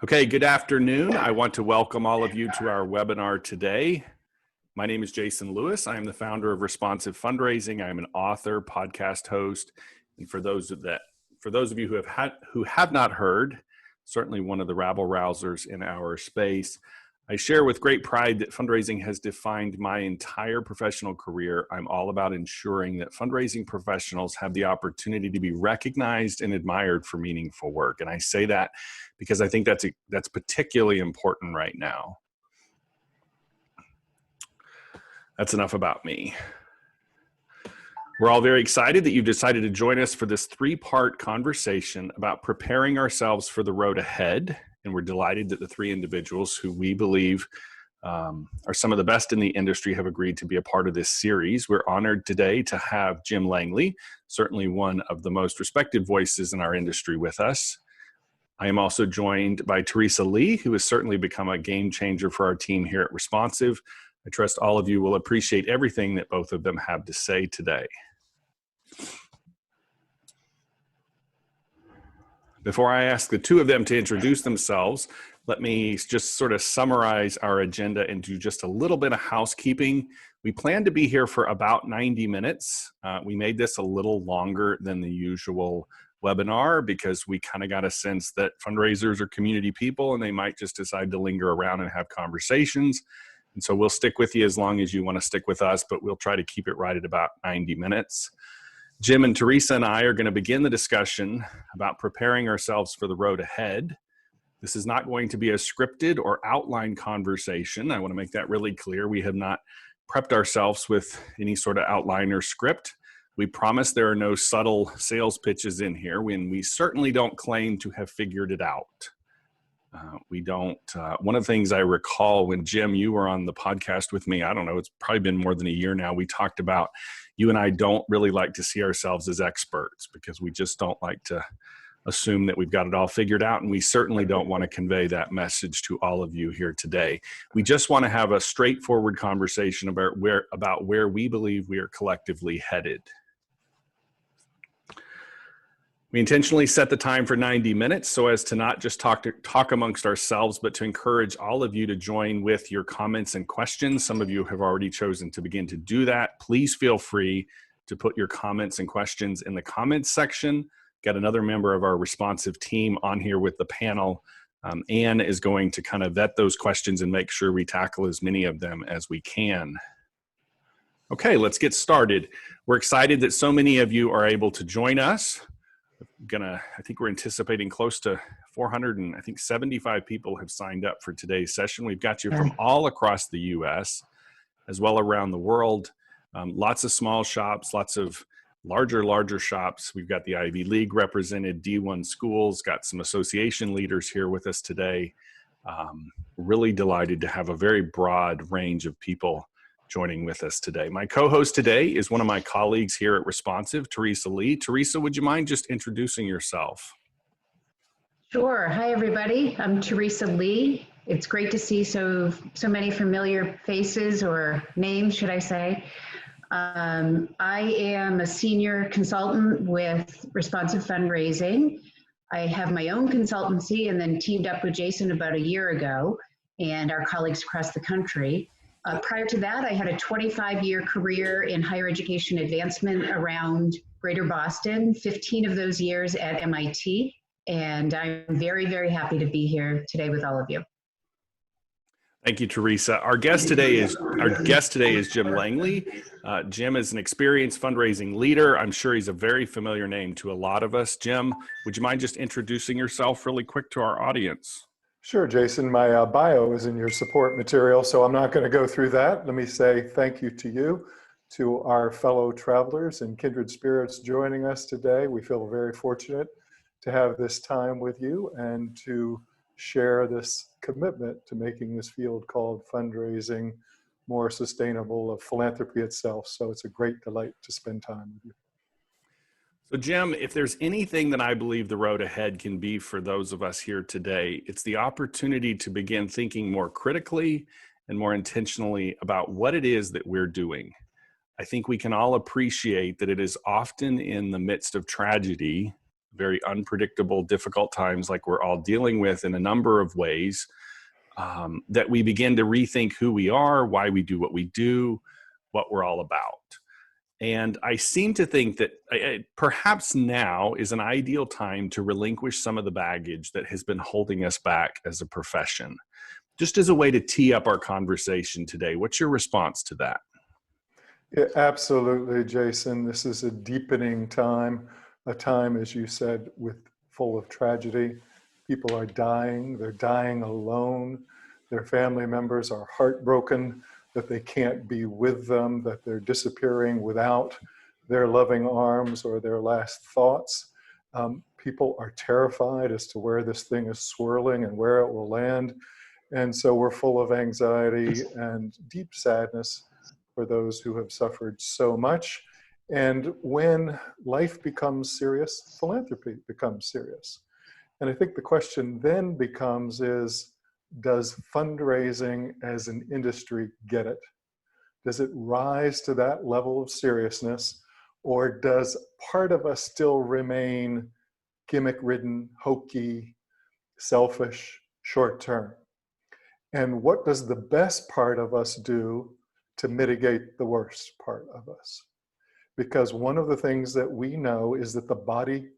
Okay, good afternoon. I want to welcome all of you to our webinar today. My name is Jason Lewis. I am the founder of Responsive Fundraising. I am an author, podcast host, and for those of you who have not heard, certainly one of the rabble rousers in our space. I share with great pride that fundraising has defined my entire professional career. I'm all about ensuring that fundraising professionals have the opportunity to be recognized and admired for meaningful work. And I say that because I think that's particularly important right now. That's enough about me. We're all very excited that you've decided to join us for this three-part conversation about preparing ourselves for the road ahead. And we're delighted that the three individuals who we believe are some of the best in the industry have agreed to be a part of this series. We're honored today to have Jim Langley, certainly one of the most respected voices in our industry, with us. I am also joined by Theresa Lee, who has certainly become a game changer for our team here at Responsive. I trust all of you will appreciate everything that both of them have to say today. Before I ask the two of them to introduce themselves, let me just sort of summarize our agenda and do just a little bit of housekeeping. We plan to be here for about 90 minutes. We made this a little longer than the usual webinar because we kind of got a sense that fundraisers are community people and they might just decide to linger around and have conversations. And so we'll stick with you as long as you want to stick with us, but we'll try to keep it right at about 90 minutes. Jim and Theresa and I are going to begin the discussion about preparing ourselves for the road ahead. This is not going to be a scripted or outlined conversation. I want to make that really clear. We have not prepped ourselves with any sort of outline or script. We promise there are no subtle sales pitches in here, when we certainly don't claim to have figured it out. One of the things I recall when, Jim, you were on the podcast with me, I don't know, it's probably been more than a year now, we talked about you and I don't really like to see ourselves as experts because we just don't like to assume that we've got it all figured out. And we certainly don't want to convey that message to all of you here today. We just want to have a straightforward conversation about where we believe we are collectively headed. We intentionally set the time for 90 minutes so as to not just talk amongst ourselves, but to encourage all of you to join with your comments and questions. Some of you have already chosen to begin to do that. Please feel free to put your comments and questions in the comments section. Got another member of our responsive team on here with the panel. Anne is going to kind of vet those questions and make sure we tackle as many of them as we can. Okay, let's get started. We're excited that so many of you are able to join us. I think we're anticipating close to 475 people have signed up for today's session. We've got you from all across the U.S. as well around the world. Lots of small shops, lots of larger shops. We've got the Ivy League represented, D1 schools, got some association leaders here with us today. Really delighted to have a very broad range of people joining with us today. My co-host today is one of my colleagues here at Responsive, Theresa Lee. Theresa, would you mind just introducing yourself? Sure. Hi, everybody. I'm Theresa Lee. It's great to see so many familiar faces, or names, should I say. I am a senior consultant with Responsive Fundraising. I have my own consultancy and then teamed up with Jason about a year ago and our colleagues across the country. Prior to that, I had a 25-year career in higher education advancement around Greater Boston, 15 of those years at MIT, and I'm very, very happy to be here today with all of you. Thank you, Theresa. Our guest today is Jim Langley. Jim is an experienced fundraising leader. I'm sure he's a very familiar name to a lot of us. Jim, would you mind just introducing yourself really quick to our audience? Sure, Jason. My bio is in your support material, so I'm not going to go through that. Let me say thank you to you, to our fellow travelers and kindred spirits joining us today. We feel very fortunate to have this time with you and to share this commitment to making this field called fundraising more sustainable, of philanthropy itself. So it's a great delight to spend time with you. So Jim, if there's anything that I believe the road ahead can be for those of us here today, it's the opportunity to begin thinking more critically and more intentionally about what it is that we're doing. I think we can all appreciate that it is often in the midst of tragedy very unpredictable, difficult times like we're all dealing with in a number of ways, that we begin to rethink who we are, why we do what we do, what we're all about. And I seem to think that perhaps now is an ideal time to relinquish some of the baggage that has been holding us back as a profession. Just as a way to tee up our conversation today, what's your response to that? Yeah, absolutely, Jason. This is a deepening time, a time, as you said, full of tragedy. People are dying. They're dying alone. Their family members are heartbroken that they can't be with them, that they're disappearing without their loving arms or their last thoughts. People are terrified as to where this thing is swirling and where it will land. And so we're full of anxiety and deep sadness for those who have suffered so much. And when life becomes serious, philanthropy becomes serious. And I think the question then becomes does fundraising as an industry get it? Does it rise to that level of seriousness? Or does part of us still remain gimmick-ridden, hokey, selfish, short-term? And what does the best part of us do to mitigate the worst part of us? Because one of the things that we know is that the body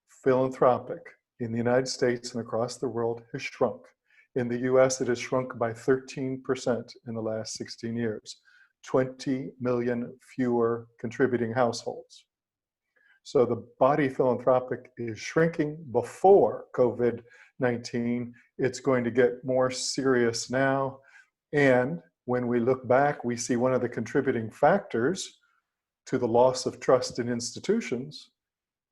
philanthropic in the United States and across the world has shrunk. In the US, it has shrunk by 13% in the last 16 years, 20 million fewer contributing households. So the body philanthropic is shrinking before COVID-19. It's going to get more serious now. And when we look back, we see one of the contributing factors to the loss of trust in institutions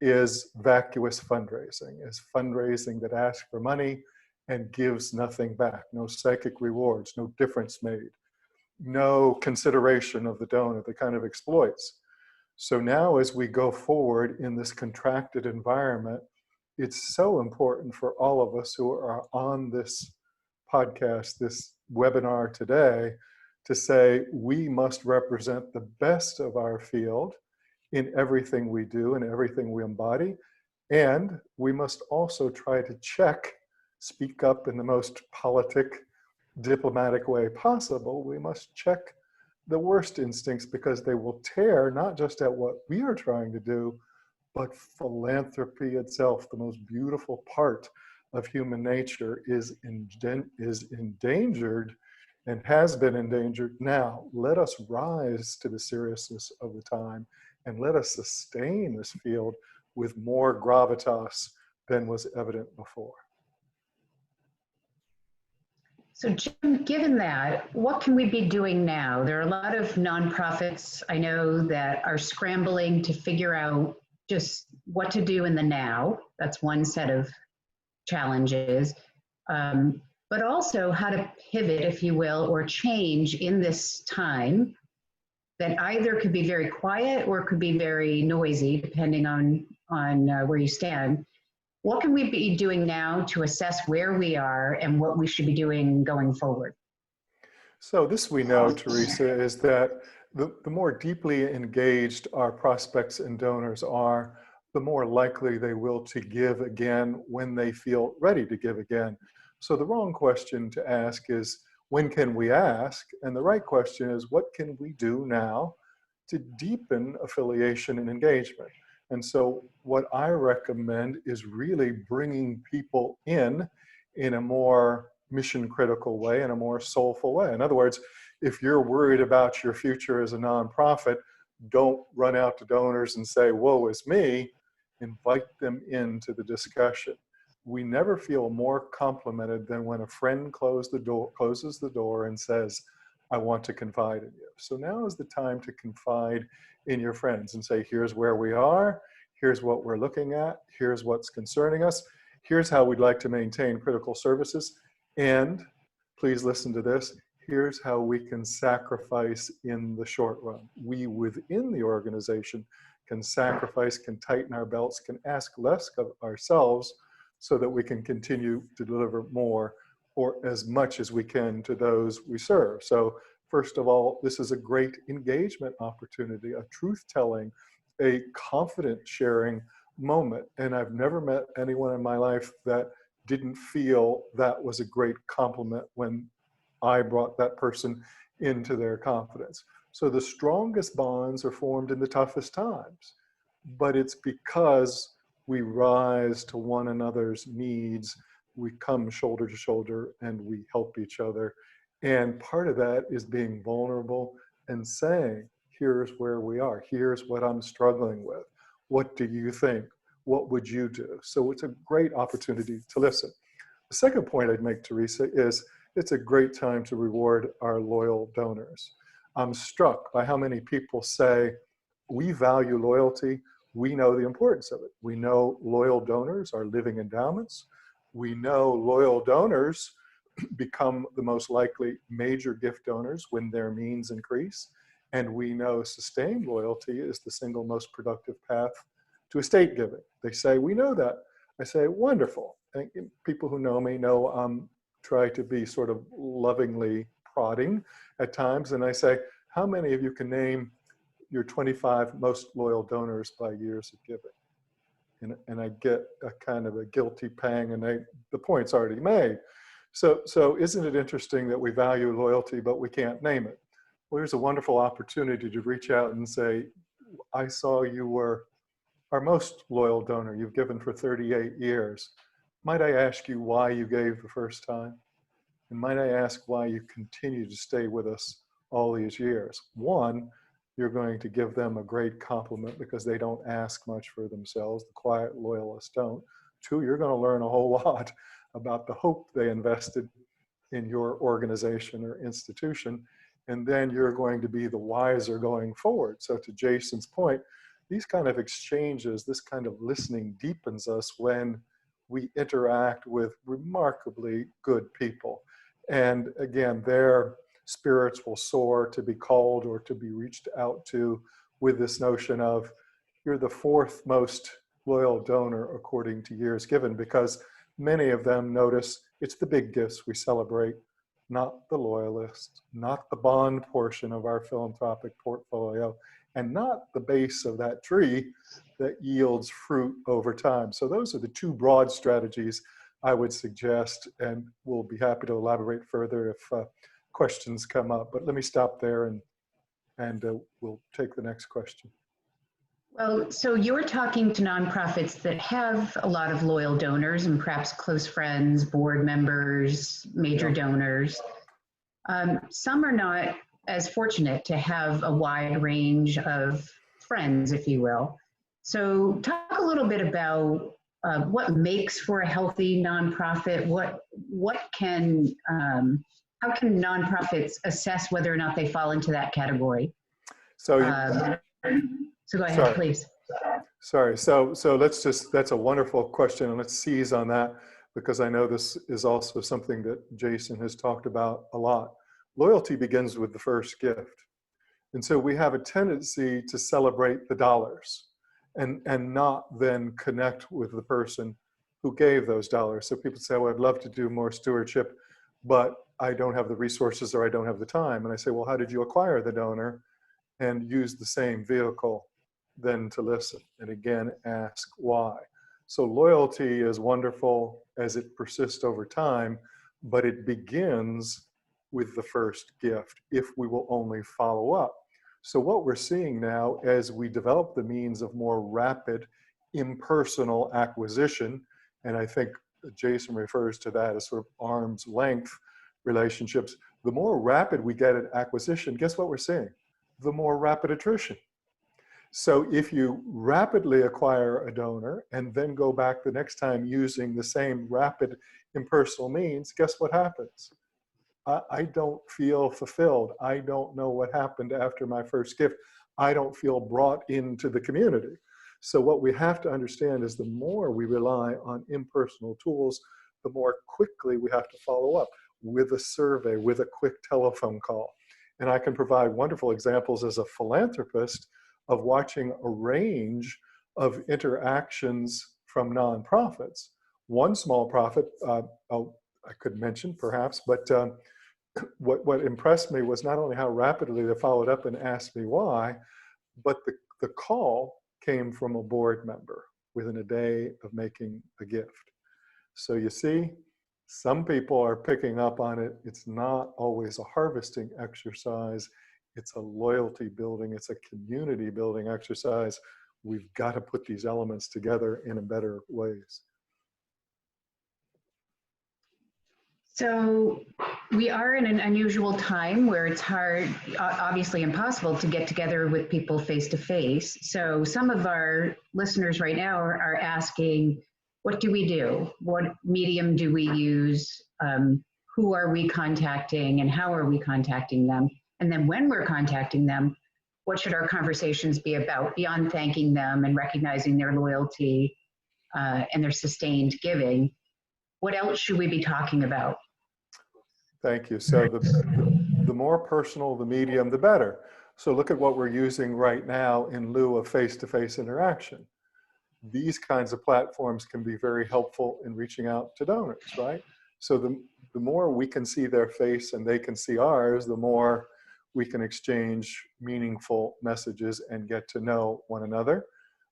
is vacuous fundraising, is fundraising that asks for money and gives nothing back, no psychic rewards, no difference made, no consideration of the donor, the kind of exploits. So now as we go forward in this contracted environment, it's so important for all of us who are on this podcast, this webinar today, to say we must represent the best of our field in everything we do and everything we embody. And we must also try to speak up in the most diplomatic way possible. We must check the worst instincts because they will tear not just at what we are trying to do, but philanthropy itself, the most beautiful part of human nature, is endangered and has been endangered. Now, let us rise to the seriousness of the time and let us sustain this field with more gravitas than was evident before. So Jim, given that, what can we be doing now? There are a lot of nonprofits I know that are scrambling to figure out just what to do in the now. That's one set of challenges. But also how to pivot, if you will, or change in this time that either could be very quiet or could be very noisy, depending on where you stand. What can we be doing now to assess where we are and what we should be doing going forward? So this we know, Theresa, is that the more deeply engaged our prospects and donors are, the more likely they will to give again when they feel ready to give again. So the wrong question to ask is, when can we ask? And the right question is, what can we do now to deepen affiliation and engagement? And so what I recommend is really bringing people in a more mission critical way, in a more soulful way. In other words, if you're worried about your future as a nonprofit, don't run out to donors and say, woe is me. Invite them into the discussion. We never feel more complimented than when a friend closes the door and says, I want to confide in you. So now is the time to confide in your friends and say, here's where we are, here's what we're looking at, here's what's concerning us, here's how we'd like to maintain critical services, and please listen to this, here's how we can sacrifice in the short run. We within the organization can sacrifice, can tighten our belts, can ask less of ourselves so that we can continue to deliver more or as much as we can to those we serve. So first of all, this is a great engagement opportunity, a truth-telling, a confident sharing moment. And I've never met anyone in my life that didn't feel that was a great compliment when I brought that person into their confidence. So the strongest bonds are formed in the toughest times, but it's because we rise to one another's needs, we come shoulder to shoulder and we help each other. And part of that is being vulnerable and saying, here's where we are, here's what I'm struggling with. What do you think? What would you do? So it's a great opportunity to listen. The second point I'd make, Theresa, is it's a great time to reward our loyal donors. I'm struck by how many people say, we value loyalty. We know the importance of it. We know loyal donors are living endowments. We know loyal donors become the most likely major gift donors when their means increase. And we know sustained loyalty is the single most productive path to estate giving. They say, we know that. I say, wonderful. And people who know me know try to be sort of lovingly prodding at times. And I say, how many of you can name your 25 most loyal donors by years of giving? And I get a kind of a guilty pang, and the point's already made. So isn't it interesting that we value loyalty, but we can't name it? Well, here's a wonderful opportunity to reach out and say, I saw you were our most loyal donor. You've given for 38 years. Might I ask you why you gave the first time? And might I ask why you continue to stay with us all these years? One, you're going to give them a great compliment because they don't ask much for themselves. The quiet loyalists don't. Two, you're going to learn a whole lot about the hope they invested in your organization or institution. And then you're going to be the wiser going forward. So to Jason's point, these kind of exchanges, this kind of listening deepens us when we interact with remarkably good people. And again, their spirits will soar to be called or to be reached out to with this notion of, you're the fourth most loyal donor according to years given, because many of them notice it's the big gifts we celebrate, not the loyalists, not the bond portion of our philanthropic portfolio, and not the base of that tree that yields fruit over time. So those are the two broad strategies I would suggest, and we'll be happy to elaborate further if questions come up. But let me stop there and we'll take the next question. Well, so you're talking to nonprofits that have a lot of loyal donors and perhaps close friends, board members, major donors. Some are not as fortunate to have a wide range of friends, if you will. So talk a little bit about what makes for a healthy nonprofit. How can nonprofits assess whether or not they fall into that category? So go ahead, sorry. please. Sorry. So that's a wonderful question, and let's seize on that, because I know this is also something that Jason has talked about a lot. Loyalty begins with the first gift. And so we have a tendency to celebrate the dollars and not then connect with the person who gave those dollars. So people say, well, I'd love to do more stewardship, but I don't have the resources or I don't have the time. And I say, well, how did you acquire the donor? And use the same vehicle then to listen. And again, ask why. So loyalty is wonderful as it persists over time, but it begins with the first gift if we will only follow up. So what we're seeing now as we develop the means of more rapid impersonal acquisition, and I think Jason refers to that as sort of arm's length relationships, the more rapid we get at acquisition, guess what we're seeing? The more rapid attrition. So if you rapidly acquire a donor and then go back the next time using the same rapid impersonal means, guess what happens? I don't feel fulfilled. I don't know what happened after my first gift. I don't feel brought into the community. So what we have to understand is the more we rely on impersonal tools, the more quickly we have to follow up with a survey, with a quick telephone call. And I can provide wonderful examples as a philanthropist of watching a range of interactions from nonprofits. One small profit, I could mention perhaps, but what impressed me was not only how rapidly they followed up and asked me why, but the call came from a board member. within a day of making a gift. So you see, some people are picking up on it. It's not always a harvesting exercise. It's a loyalty building. It's a community building exercise. We've got to put these elements together in a better ways. So we are in an unusual time where it's hard, obviously impossible, to get together with people face to face. So some of our listeners right now are asking, what do we do? What medium do we use? Who are we contacting and how are we contacting them? And then when we're contacting them, what should our conversations be about beyond thanking them and recognizing their loyalty and their sustained giving? What else should we be talking about? Thank you. So the more personal the medium, the better. So look at what we're using right now in lieu of face-to-face interaction. These kinds of platforms can be very helpful in reaching out to donors, right? So the more we can see their face and they can see ours, the more we can exchange meaningful messages and get to know one another.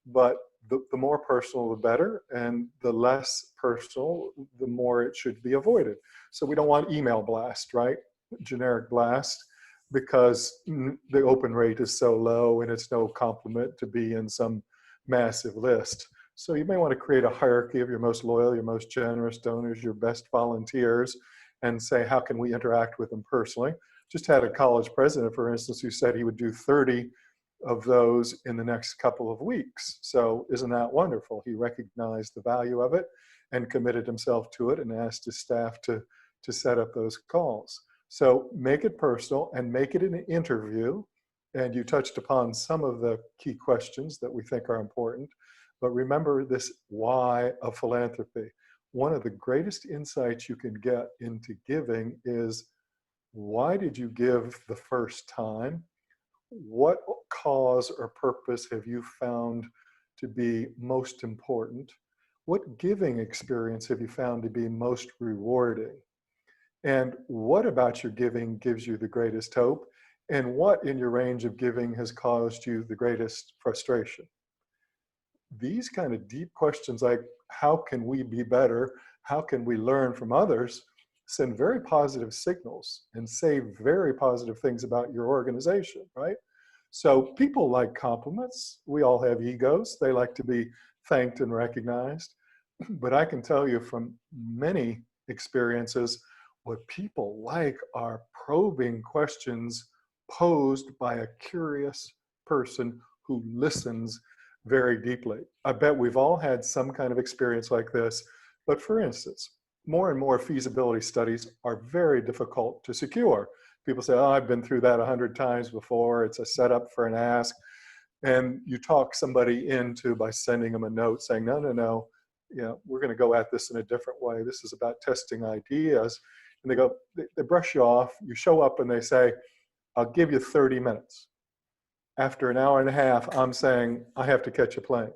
But the more personal, the better, and the less personal, the more it should be avoided. So we don't want email blast, right? Generic blast, because the open rate is so low and it's no compliment to be in some massive list. So you may want to create a hierarchy of your most loyal, your most generous donors, your best volunteers, and say, how can we interact with them personally? Just had a college president, for instance, who said he would do 30 of those in the next couple of weeks. So isn't that wonderful? He recognized the value of it and committed himself to it and asked his staff to set up those calls. So make it personal and make it an interview. And you touched upon some of the key questions that we think are important. But remember this why of philanthropy. One of the greatest insights you can get into giving is, why did you give the first time? What cause or purpose have you found to be most important? What giving experience have you found to be most rewarding? And what about your giving gives you the greatest hope? And what in your range of giving has caused you the greatest frustration? These kind of deep questions, like how can we be better? How can we learn from others? Send very positive signals and say very positive things about your organization, right? So people like compliments. We all have egos. They like to be thanked and recognized. But I can tell you from many experiences, what people like are probing questions posed by a curious person who listens very deeply. I bet we've all had some kind of experience like this. But for instance, more and more feasibility studies are very difficult to secure. People say, oh, I've been through that 100 times before. It's a setup for an ask. And you talk somebody into by sending them a note saying, no, we're going to go at this in a different way. This is about testing ideas. And they brush you off. You show up and they say, I'll give you 30 minutes. After an hour and a half, I'm saying, I have to catch a plane.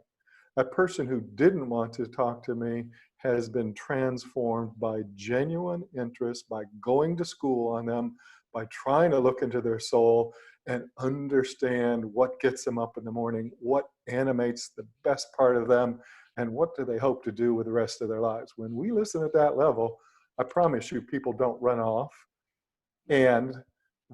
A person who didn't want to talk to me has been transformed by genuine interest, by going to school on them, by trying to look into their soul and understand what gets them up in the morning, what animates the best part of them, and what do they hope to do with the rest of their lives. When we listen at that level, I promise you, people don't run off, and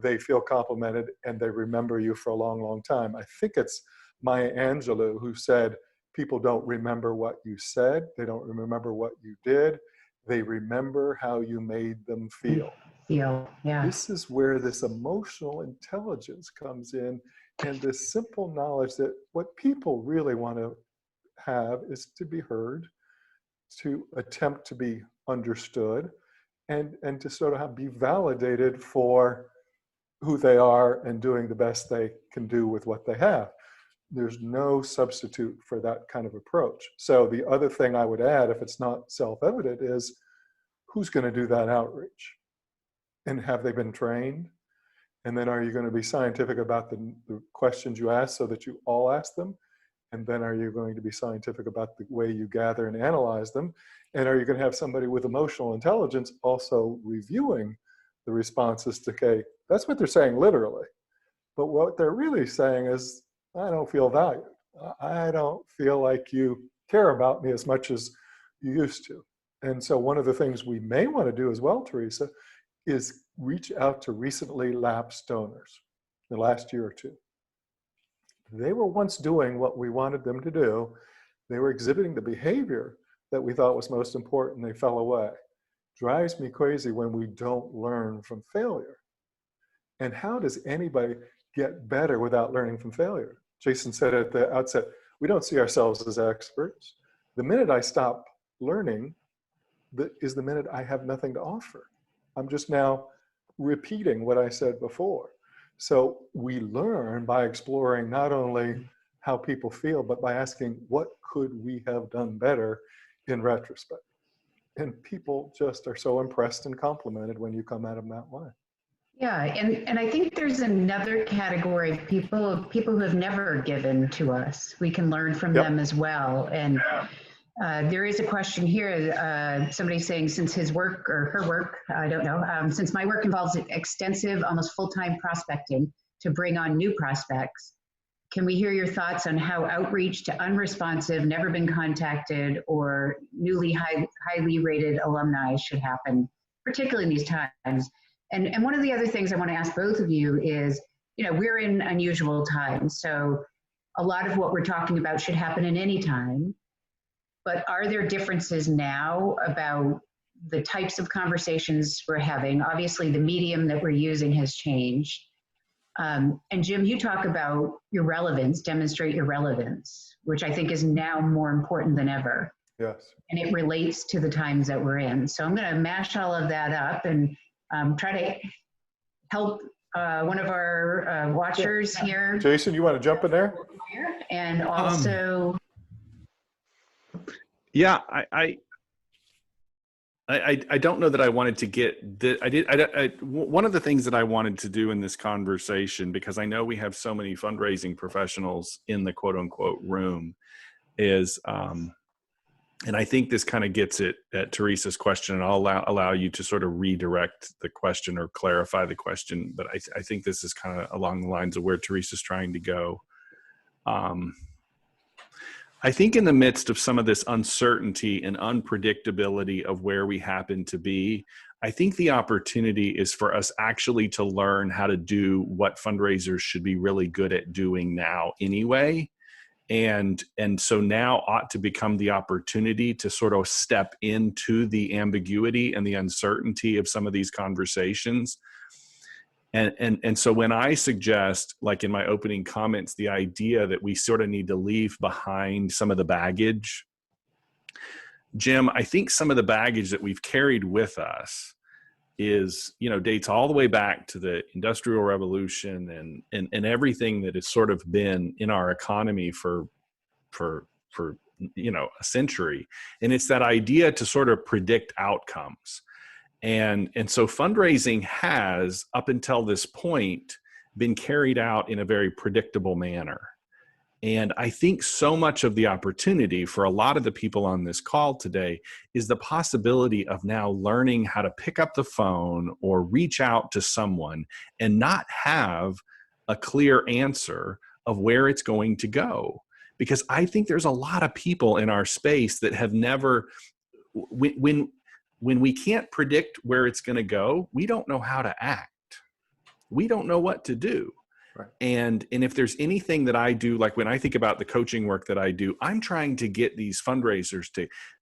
they feel complimented, and they remember you for a long, long time. I think it's Maya Angelou who said, people don't remember what you said. They don't remember what you did. They remember how you made them feel. Yeah. This is where this emotional intelligence comes in, and this simple knowledge that what people really want to have is to be heard, to attempt to be understood, and to sort of be validated for who they are and doing the best they can do with what they have. There's no substitute for that kind of approach. So the other thing I would add, if it's not self-evident, is who's going to do that outreach? And have they been trained? And then are you going to be scientific about the questions you ask so that you all ask them? And then are you going to be scientific about the way you gather and analyze them? And are you going to have somebody with emotional intelligence also reviewing the responses to, okay, that's what they're saying literally. But what they're really saying is, I don't feel valued. I don't feel like you care about me as much as you used to. And so one of the things we may want to do as well, Theresa, is reach out to recently lapsed donors the last year or two. They were once doing what we wanted them to do. They were exhibiting the behavior that we thought was most important. They fell away. Drives me crazy when we don't learn from failure. And how does anybody get better without learning from failure? Jason said at the outset, we don't see ourselves as experts. The minute I stop learning is the minute I have nothing to offer. I'm just now repeating what I said before. So we learn by exploring not only how people feel, but by asking, what could we have done better in retrospect? And people just are so impressed and complimented when you come at them that way. Yeah, and I think there's another category of people who have never given to us. We can learn from them as well. And there is a question here, somebody saying since his work or her work, I don't know, since my work involves extensive, almost full-time prospecting to bring on new prospects, can we hear your thoughts on how outreach to unresponsive, never been contacted, or newly highly rated alumni should happen, particularly in these times? And one of the other things I want to ask both of you is, we're in unusual times. So a lot of what we're talking about should happen in any time. But are there differences now about the types of conversations we're having? Obviously, the medium that we're using has changed. And Jim, you talk about your relevance, demonstrate your relevance, which I think is now more important than ever. Yes. And it relates to the times that we're in. So I'm going to mash all of that up and try to help one of our watchers here. Jason, you want to jump in there? And also... Yeah, I don't know that I wanted to get the, one of the things that I wanted to do in this conversation, because I know we have so many fundraising professionals in the quote unquote room, is, and I think this kind of gets it at Theresa's question, and I'll allow you to sort of redirect the question or clarify the question. But I think this is kind of along the lines of where Theresa's trying to go. I think in the midst of some of this uncertainty and unpredictability of where we happen to be, I think the opportunity is for us actually to learn how to do what fundraisers should be really good at doing now anyway. And so now ought to become the opportunity to sort of step into the ambiguity and the uncertainty of some of these conversations. And so when I suggest, like in my opening comments, the idea that we sort of need to leave behind some of the baggage, Jim, I think some of the baggage that we've carried with us is, dates all the way back to the Industrial Revolution and everything that has sort of been in our economy for a century. And it's that idea to sort of predict outcomes. And so fundraising has, up until this point, been carried out in a very predictable manner. And I think so much of the opportunity for a lot of the people on this call today is the possibility of now learning how to pick up the phone or reach out to someone and not have a clear answer of where it's going to go. Because I think there's a lot of people in our space that have never, when we can't predict where it's going to go, we don't know how to act. We don't know what to do. Right. And if there's anything that I do, like when I think about the coaching work that I do, I'm trying to get these fundraisers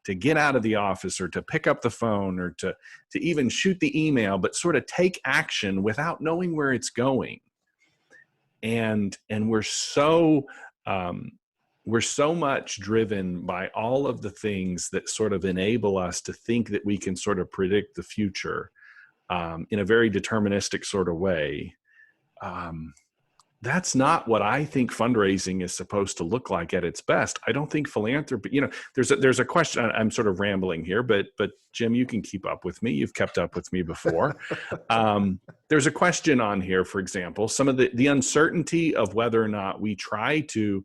to get out of the office or to pick up the phone or to even shoot the email, but sort of take action without knowing where it's going. And we're so much driven by all of the things that sort of enable us to think that we can sort of predict the future in a very deterministic sort of way. That's not what I think fundraising is supposed to look like at its best. I don't think philanthropy, there's a question, I'm sort of rambling here, but Jim, you can keep up with me. You've kept up with me before. There's a question on here, for example, some of the uncertainty of whether or not we try to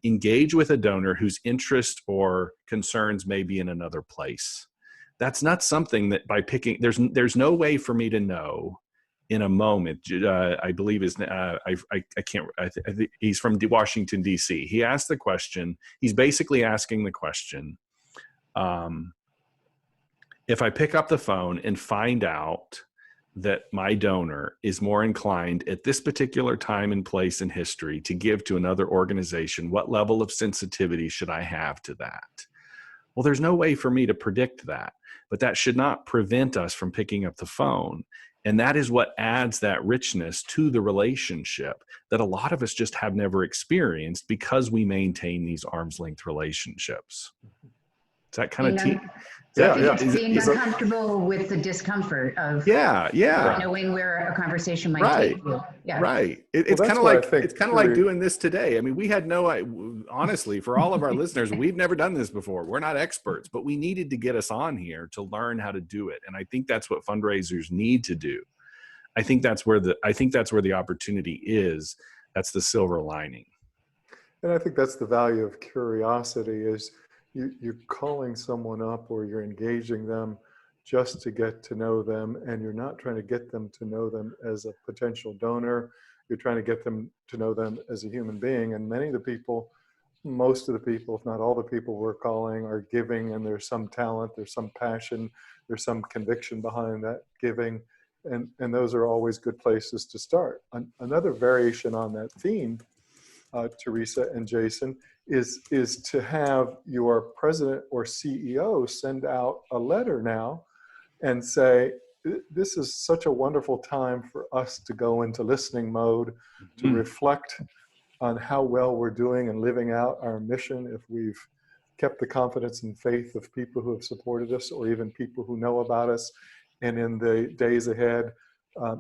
engage with a donor whose interest or concerns may be in another place. That's not something that by picking, there's no way for me to know in a moment. I believe I can't, I think he's from Washington, D.C. He asked the question, he's basically asking the question, if I pick up the phone and find out that my donor is more inclined at this particular time and place in history to give to another organization, what level of sensitivity should I have to that? Well, there's no way for me to predict that, but that should not prevent us from picking up the phone. And that is what adds that richness to the relationship that a lot of us just have never experienced because we maintain these arm's length relationships. Is that kind of being uncomfortable with the discomfort of knowing where a conversation might take you. Yeah. Right. It's kind of like doing this today. I mean, we had honestly, for all of our listeners, we've never done this before. We're not experts, but we needed to get us on here to learn how to do it. And I think that's what fundraisers need to do. I think that's where the opportunity is. That's the silver lining. And I think that's the value of curiosity is you're calling someone up or you're engaging them just to get to know them, and you're not trying to get them to know them as a potential donor. You're trying to get them to know them as a human being. And most of the people, if not all the people we're calling are giving, and there's some talent, there's some passion, there's some conviction behind that giving. And those are always good places to start. Another variation on that theme, Theresa and Jason, is to have your president or CEO send out a letter now and say, this is such a wonderful time for us to go into listening mode, to reflect on how well we're doing and living out our mission, if we've kept the confidence and faith of people who have supported us or even people who know about us. And in the days ahead,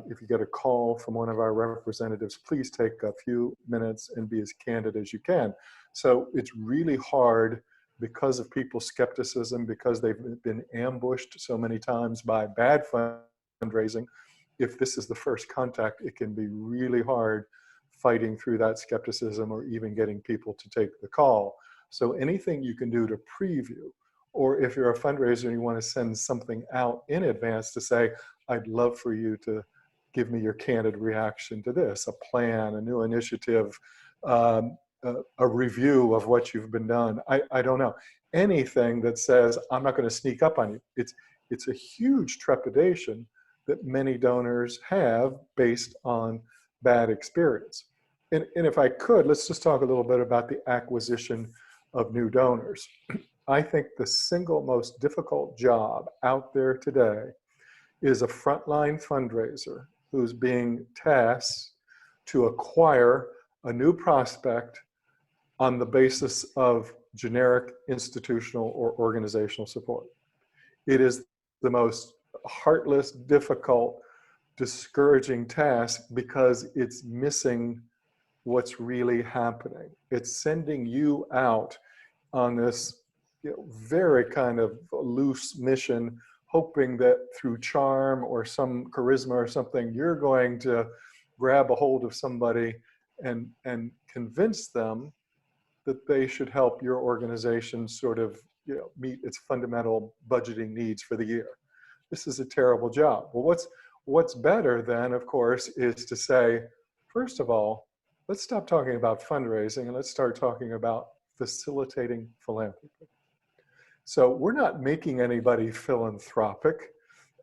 if you get a call from one of our representatives, please take a few minutes and be as candid as you can. So it's really hard because of people's skepticism, because they've been ambushed so many times by bad fundraising. If this is the first contact, it can be really hard fighting through that skepticism or even getting people to take the call. So anything you can do to preview, or if you're a fundraiser and you want to send something out in advance to say, I'd love for you to give me your candid reaction to this, a plan, a new initiative, a review of what you've been done. I don't know. Anything that says, I'm not going to sneak up on you. It's a huge trepidation that many donors have based on bad experience. And if I could, let's just talk a little bit about the acquisition of new donors. I think the single most difficult job out there today is a frontline fundraiser who's being tasked to acquire a new prospect on the basis of generic institutional or organizational support. It is the most heartless, difficult, discouraging task because it's missing what's really happening. It's sending you out on this very kind of loose mission, hoping that through charm or some charisma or something, you're going to grab a hold of somebody and convince them that they should help your organization sort of meet its fundamental budgeting needs for the year. This is a terrible job. Well, what's better then, of course, is to say, first of all, let's stop talking about fundraising and let's start talking about facilitating philanthropy. So we're not making anybody philanthropic.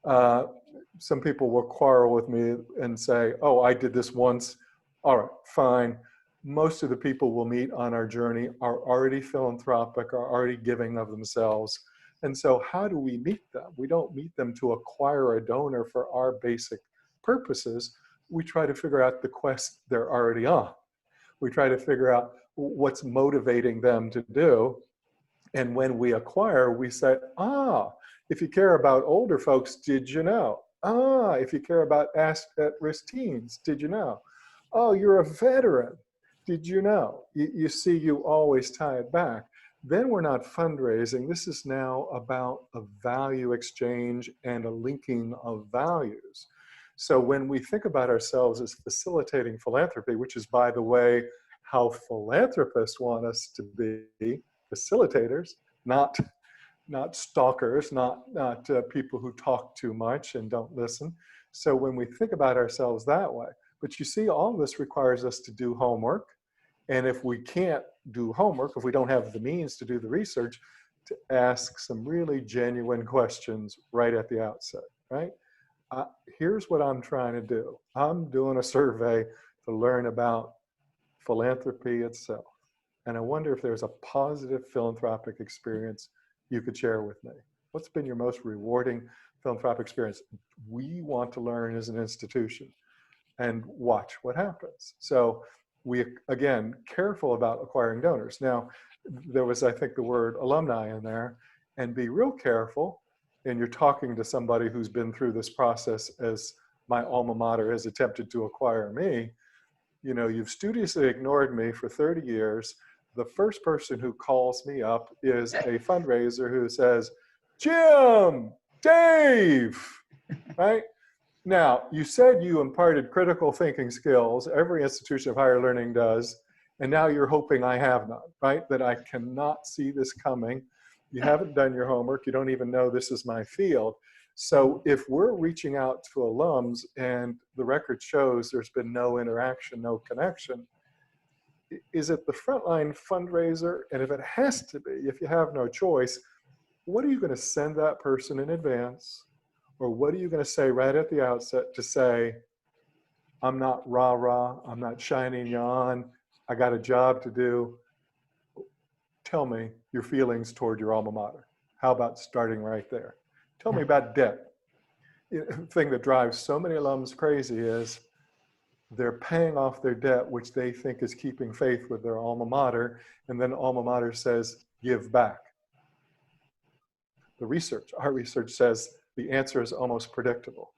Some people will quarrel with me and say, oh, I did this once. All right, fine. Most of the people we'll meet on our journey are already philanthropic, are already giving of themselves. And so how do we meet them? We don't meet them to acquire a donor for our basic purposes. We try to figure out the quest they're already on. We try to figure out what's motivating them to do. And when we acquire, we say, if you care about older folks, did you know? If you care about at-risk teens, did you know? Oh, you're a veteran. Did you know? You see, you always tie it back. Then we're not fundraising. This is now about a value exchange and a linking of values. So when we think about ourselves as facilitating philanthropy, which is, by the way, how philanthropists want us to be, facilitators, not not stalkers, not people who talk too much and don't listen. So when we think about ourselves that way, but you see, all of this requires us to do homework. And if we can't do homework, if we don't have the means to do the research, to ask some really genuine questions right at the outset, right? Here's what I'm trying to do. I'm doing a survey to learn about philanthropy itself. And I wonder if there's a positive philanthropic experience you could share with me. What's been your most rewarding philanthropic experience? We want to learn as an institution and watch what happens. So we, again, careful about acquiring donors. Now, there was, I think, the word alumni in there, and be real careful. And you're talking to somebody who's been through this process as my alma mater has attempted to acquire me. You know, you've studiously ignored me for 30 years. The first person who calls me up is a fundraiser who says, Jim, Dave, right? Now, you said you imparted critical thinking skills. Every institution of higher learning does. And now you're hoping I have none, right? That I cannot see this coming. You haven't done your homework. You don't even know this is my field. So if we're reaching out to alums and the record shows there's been no interaction, no connection, is it the frontline fundraiser? And if it has to be, if you have no choice, what are you going to send that person in advance? Or what are you going to say right at the outset to say, I'm not rah-rah, I'm not shining you on, I got a job to do. Tell me your feelings toward your alma mater. How about starting right there? Tell me about debt. The thing that drives so many alums crazy is they're paying off their debt, which they think is keeping faith with their alma mater, and then alma mater says, give back. Our research says the answer is almost predictable.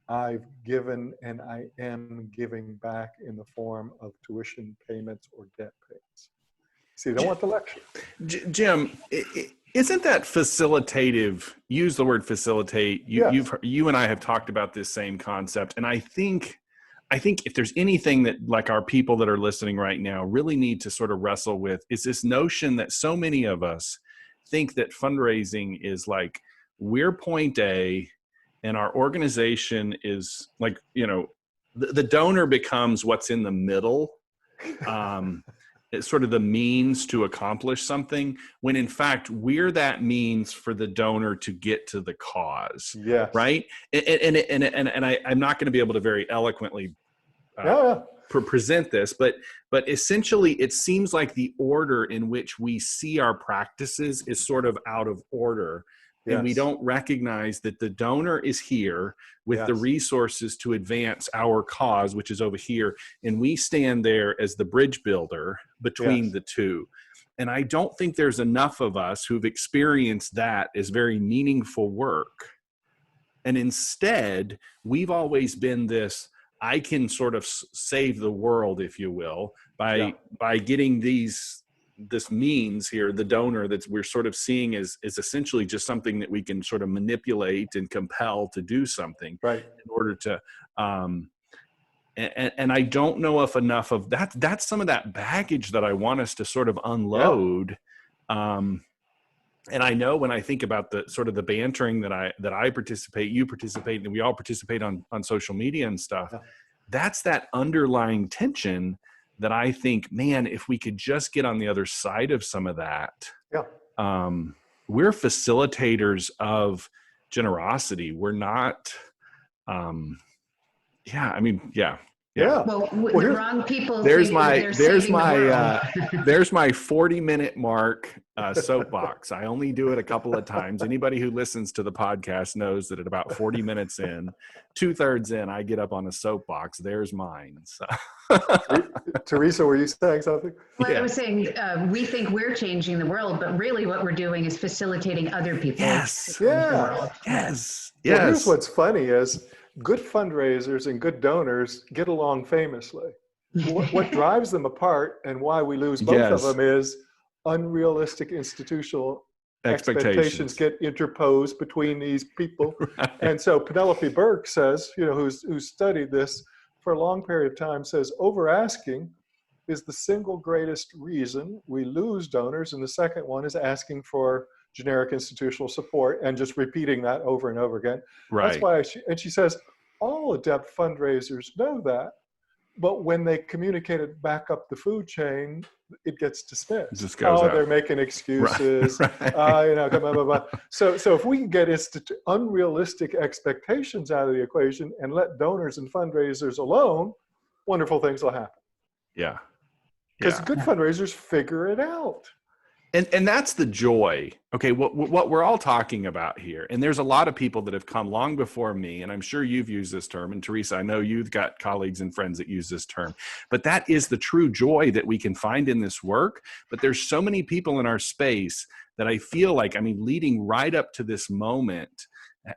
I've given and I am giving back in the form of tuition payments or debt payments. See, they don't want the lecture. Jim, isn't that facilitative? Use the word facilitate. Yes. You and I have talked about this same concept, and I think if there's anything that, like, our people that are listening right now really need to sort of wrestle with, is this notion that so many of us think that fundraising is like, we're point A and our organization is like, you know, the donor becomes what's in the middle. It's sort of the means to accomplish something, when in fact we're that means for the donor to get to the cause. Yes. Right. And I'm not going to be able to very eloquently present this, but essentially it seems like the order in which we see our practices is sort of out of order. And we don't recognize that the donor is here with the resources to advance our cause, which is over here. And we stand there as the bridge builder between the two. And I don't think there's enough of us who've experienced that as very meaningful work. And instead, we've always been this, I can sort of save the world, if you will, by getting this means here, the donor that we're sort of seeing as essentially just something that we can sort of manipulate and compel to do something, right, in order to, and I don't know if enough of that's some of that baggage that I want us to sort of unload. And I know when I think about the sort of the bantering that I participate, you participate, and we all participate on social media and stuff, that's that underlying tension that I think, man, if we could just get on the other side of some of that, we're facilitators of generosity. We're not, Well, Well, the wrong people. There's think my that they're saving the world. there's my 40-minute mark soapbox. I only do it a couple of times. Anybody who listens to the podcast knows that at about 40 minutes in, 2/3 in, I get up on a soapbox. There's mine. So. Theresa, were you saying something? Well, I was saying, we think we're changing the world, but really what we're doing is facilitating other people. Yes. The world. Yes. Well, here's what's funny is good fundraisers and good donors get along famously. What drives them apart and why we lose both of them is unrealistic institutional expectations get interposed between these people. Right. And so Penelope Burke says, you know, who's studied this for a long period of time, says over asking is the single greatest reason we lose donors. And the second one is asking for generic institutional support and just repeating that over and over again. That's Right. why and she says, all adept fundraisers know that, but when they communicate it back up the food chain, it gets dismissed. It just goes out. They're making excuses. Right. Blah, blah, blah. So if we can get unrealistic expectations out of the equation and let donors and fundraisers alone, wonderful things will happen. Yeah. Because good fundraisers figure it out. And that's the joy. Okay, what we're all talking about here, and there's a lot of people that have come long before me, and I'm sure you've used this term, and Theresa, I know you've got colleagues and friends that use this term, but that is the true joy that we can find in this work. But there's so many people in our space that I feel like, leading right up to this moment,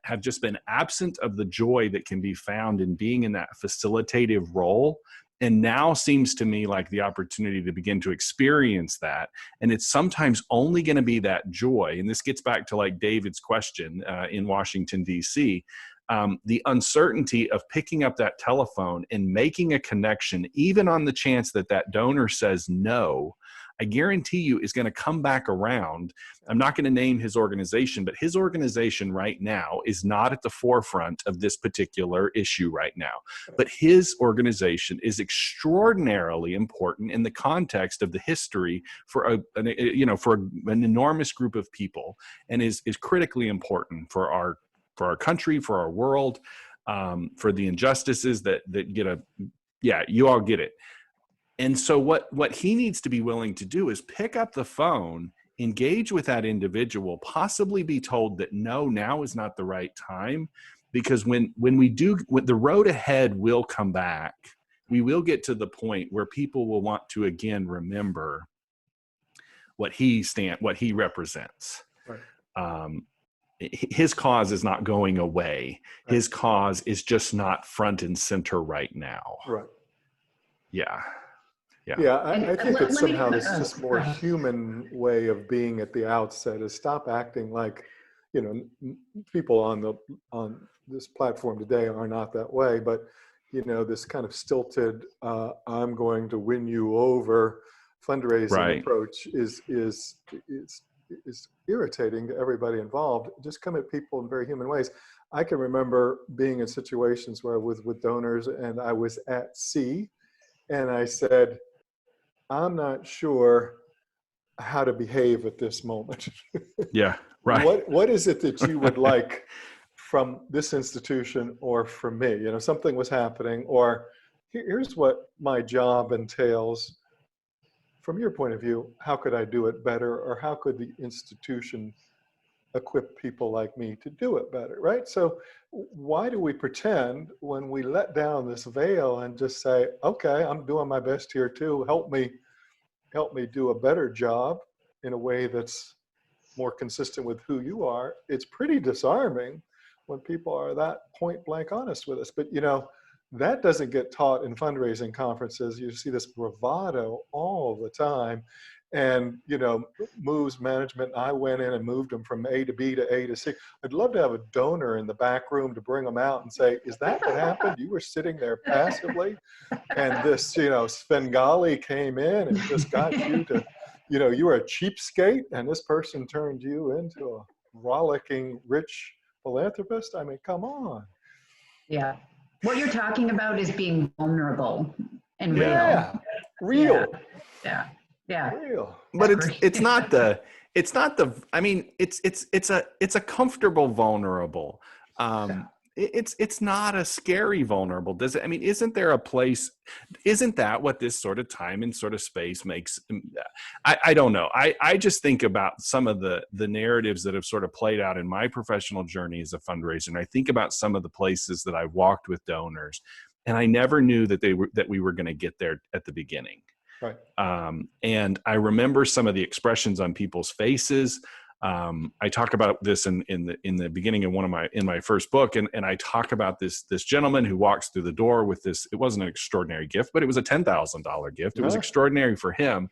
have just been absent of the joy that can be found in being in that facilitative role. And now seems to me like the opportunity to begin to experience that. And it's sometimes only going to be that joy. And this gets back to like David's question in Washington, D.C., the uncertainty of picking up that telephone and making a connection, even on the chance that that donor says no, I guarantee you is going to come back around. I'm not going to name his organization, but his organization right now is not at the forefront of this particular issue right now. But his organization is extraordinarily important in the context of the history for an enormous group of people, and is critically important for our country, for our world, for the injustices that get you all get it. And so what he needs to be willing to do is pick up the phone, engage with that individual, possibly be told that no, now is not the right time, because when the road ahead will come back, we will get to the point where people will want to again remember what he represents. Right. His cause is not going away. Right. His cause is just not front and center right now. Right. Yeah. Yeah, I think it's somehow this just more human way of being at the outset is stop acting like, people on this platform today are not that way, but this kind of stilted, I'm going to win you over fundraising approach is irritating to everybody involved. Just come at people in very human ways. I can remember being in situations where I was with donors and I was at sea and I said, I'm not sure how to behave at this moment. Yeah, right. What is it that you would like from this institution or from me? Something was happening, or here's what my job entails. From your point of view, how could I do it better? Or how could the institution equip people like me to do it better, right? So why do we pretend when we let down this veil and just say, okay, I'm doing my best here too, help me do a better job in a way that's more consistent with who you are? It's pretty disarming when people are that point blank honest with us. But that doesn't get taught in fundraising conferences. You see this bravado all the time. And, moves management. I went in and moved them from A to B to A to C. I'd love to have a donor in the back room to bring them out and say, is that what happened? You were sitting there passively and this, Svengali came in and just got you to, you were a cheapskate and this person turned you into a rollicking rich philanthropist. I mean, come on. Yeah. What you're talking about is being vulnerable and real. Yeah, real. Yeah. Yeah. Real. But it's a comfortable vulnerable. It's not a scary vulnerable. Does it? Isn't there a place? Isn't that what this sort of time and sort of space makes? I don't know. I just think about some of the narratives that have sort of played out in my professional journey as a fundraiser. And I think about some of the places that I've walked with donors, and I never knew that we were going to get there at the beginning. Right. And I remember some of the expressions on people's faces. I talk about this in the beginning of in my first book, and I talk about this gentleman who walks through the door with this. It wasn't an extraordinary gift, but it was a $10,000 gift. It was extraordinary for him,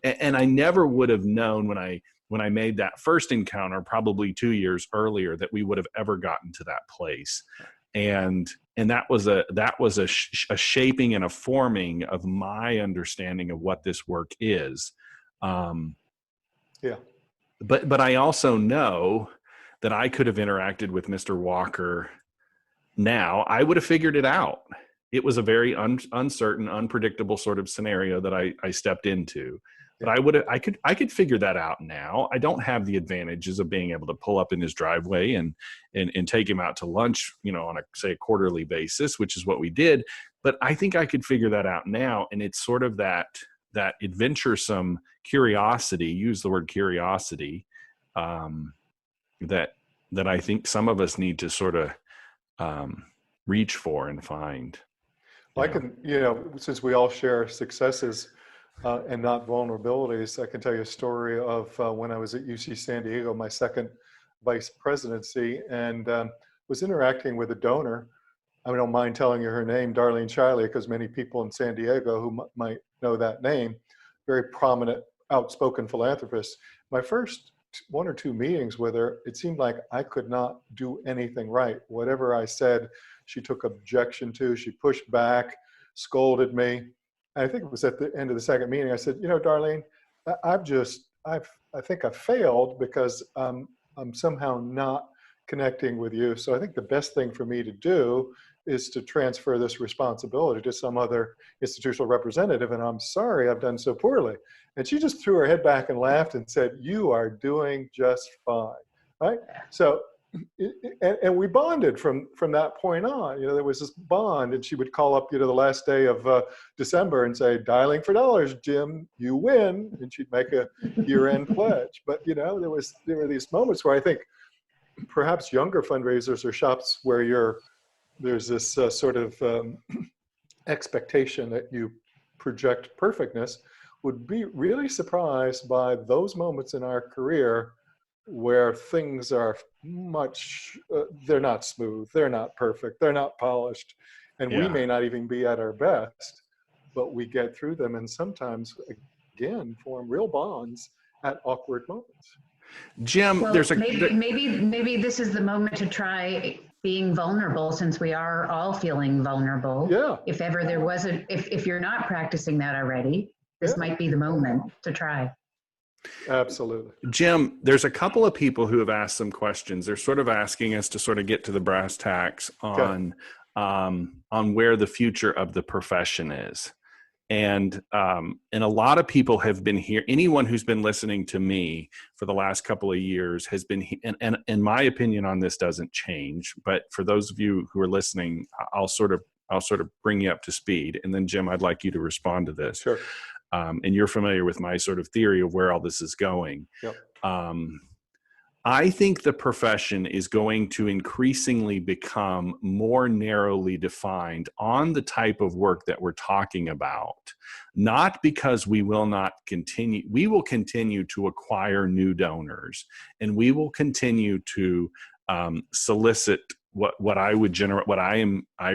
and I never would have known when I made that first encounter, probably 2 years earlier, that we would have ever gotten to that place. And that was a shaping and a forming of my understanding of what this work is. Yeah. but I also know that I could have interacted with Mr. Walker now. I would have figured it out. It was a very uncertain, unpredictable sort of scenario that I stepped into. But I could figure that out now. I don't have the advantages of being able to pull up in his driveway and take him out to lunch, on a quarterly basis, which is what we did. But I think I could figure that out now. And it's sort of that adventuresome curiosity, use the word curiosity, that I think some of us need to sort of reach for and find. Well, I can, since we all share successes and not vulnerabilities, I can tell you a story of when I was at UC San Diego, my second vice presidency, and was interacting with a donor. I don't mind telling you her name, Darlene Shiley, because many people in San Diego who might know that name, very prominent, outspoken philanthropist. My first one or two meetings with her, it seemed like I could not do anything right. Whatever I said, she took objection to, she pushed back, scolded me. And I think it was at the end of the second meeting, I said, Darlene, I think I failed because I'm somehow not connecting with you. So I think the best thing for me to do is to transfer this responsibility to some other institutional representative. And I'm sorry I've done so poorly. And she just threw her head back and laughed and said, you are doing just fine, right? So, and we bonded from that point on. There was this bond, and she would call up, the last day of December and say, dialing for dollars, Jim, you win. And she'd make a year-end pledge. But, there were these moments where I think perhaps younger fundraisers or shops where there's this sort of expectation that you project perfectness, would be really surprised by those moments in our career where things are they're not smooth, they're not perfect, they're not polished, and we may not even be at our best, but we get through them and sometimes, again, form real bonds at awkward moments. Jim, well, maybe this is the moment to try being vulnerable, since we are all feeling vulnerable. Yeah. If ever there was if you're not practicing that already, this might be the moment to try. Absolutely. Jim, there's a couple of people who have asked some questions. They're sort of asking us to sort of get to the brass tacks on where the future of the profession is. And a lot of people have been here. Anyone who's been listening to me for the last couple of years has been, and my opinion on this doesn't change. But for those of you who are listening, I'll sort of bring you up to speed. And then, Jim, I'd like you to respond to this. Sure. And you're familiar with my sort of theory of where all this is going. Yep. I think the profession is going to increasingly become more narrowly defined on the type of work that we're talking about, not because we will continue to acquire new donors, and we will continue to solicit what I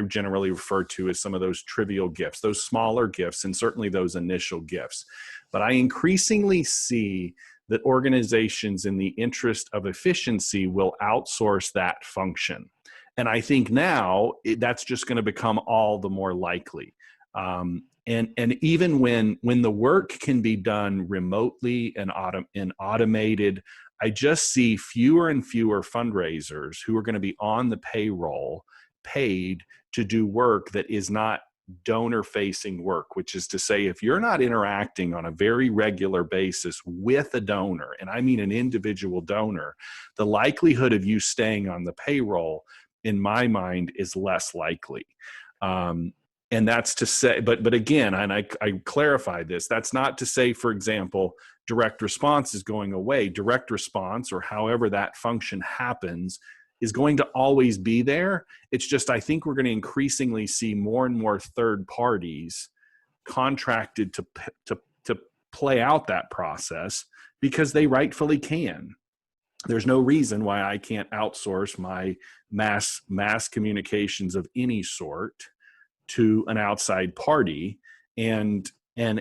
generally refer to as some of those trivial gifts, those smaller gifts, and certainly those initial gifts. But I increasingly see that organizations, in the interest of efficiency, will outsource that function. And I think now that's just going to become all the more likely. And even when the work can be done remotely and automated, I just see fewer and fewer fundraisers who are going to be on the payroll, paid to do work that is not donor-facing work, which is to say, if you're not interacting on a very regular basis with a donor, and I mean an individual donor, the likelihood of you staying on the payroll, in my mind, is less likely. And that's to say, but again, and I clarify this, that's not to say, for example, direct response is going away. Direct response, or however that function happens, is going to always be there. It's just, I think we're going to increasingly see more and more third parties contracted to play out that process because they rightfully can. There's no reason why I can't outsource my mass communications of any sort to an outside party and then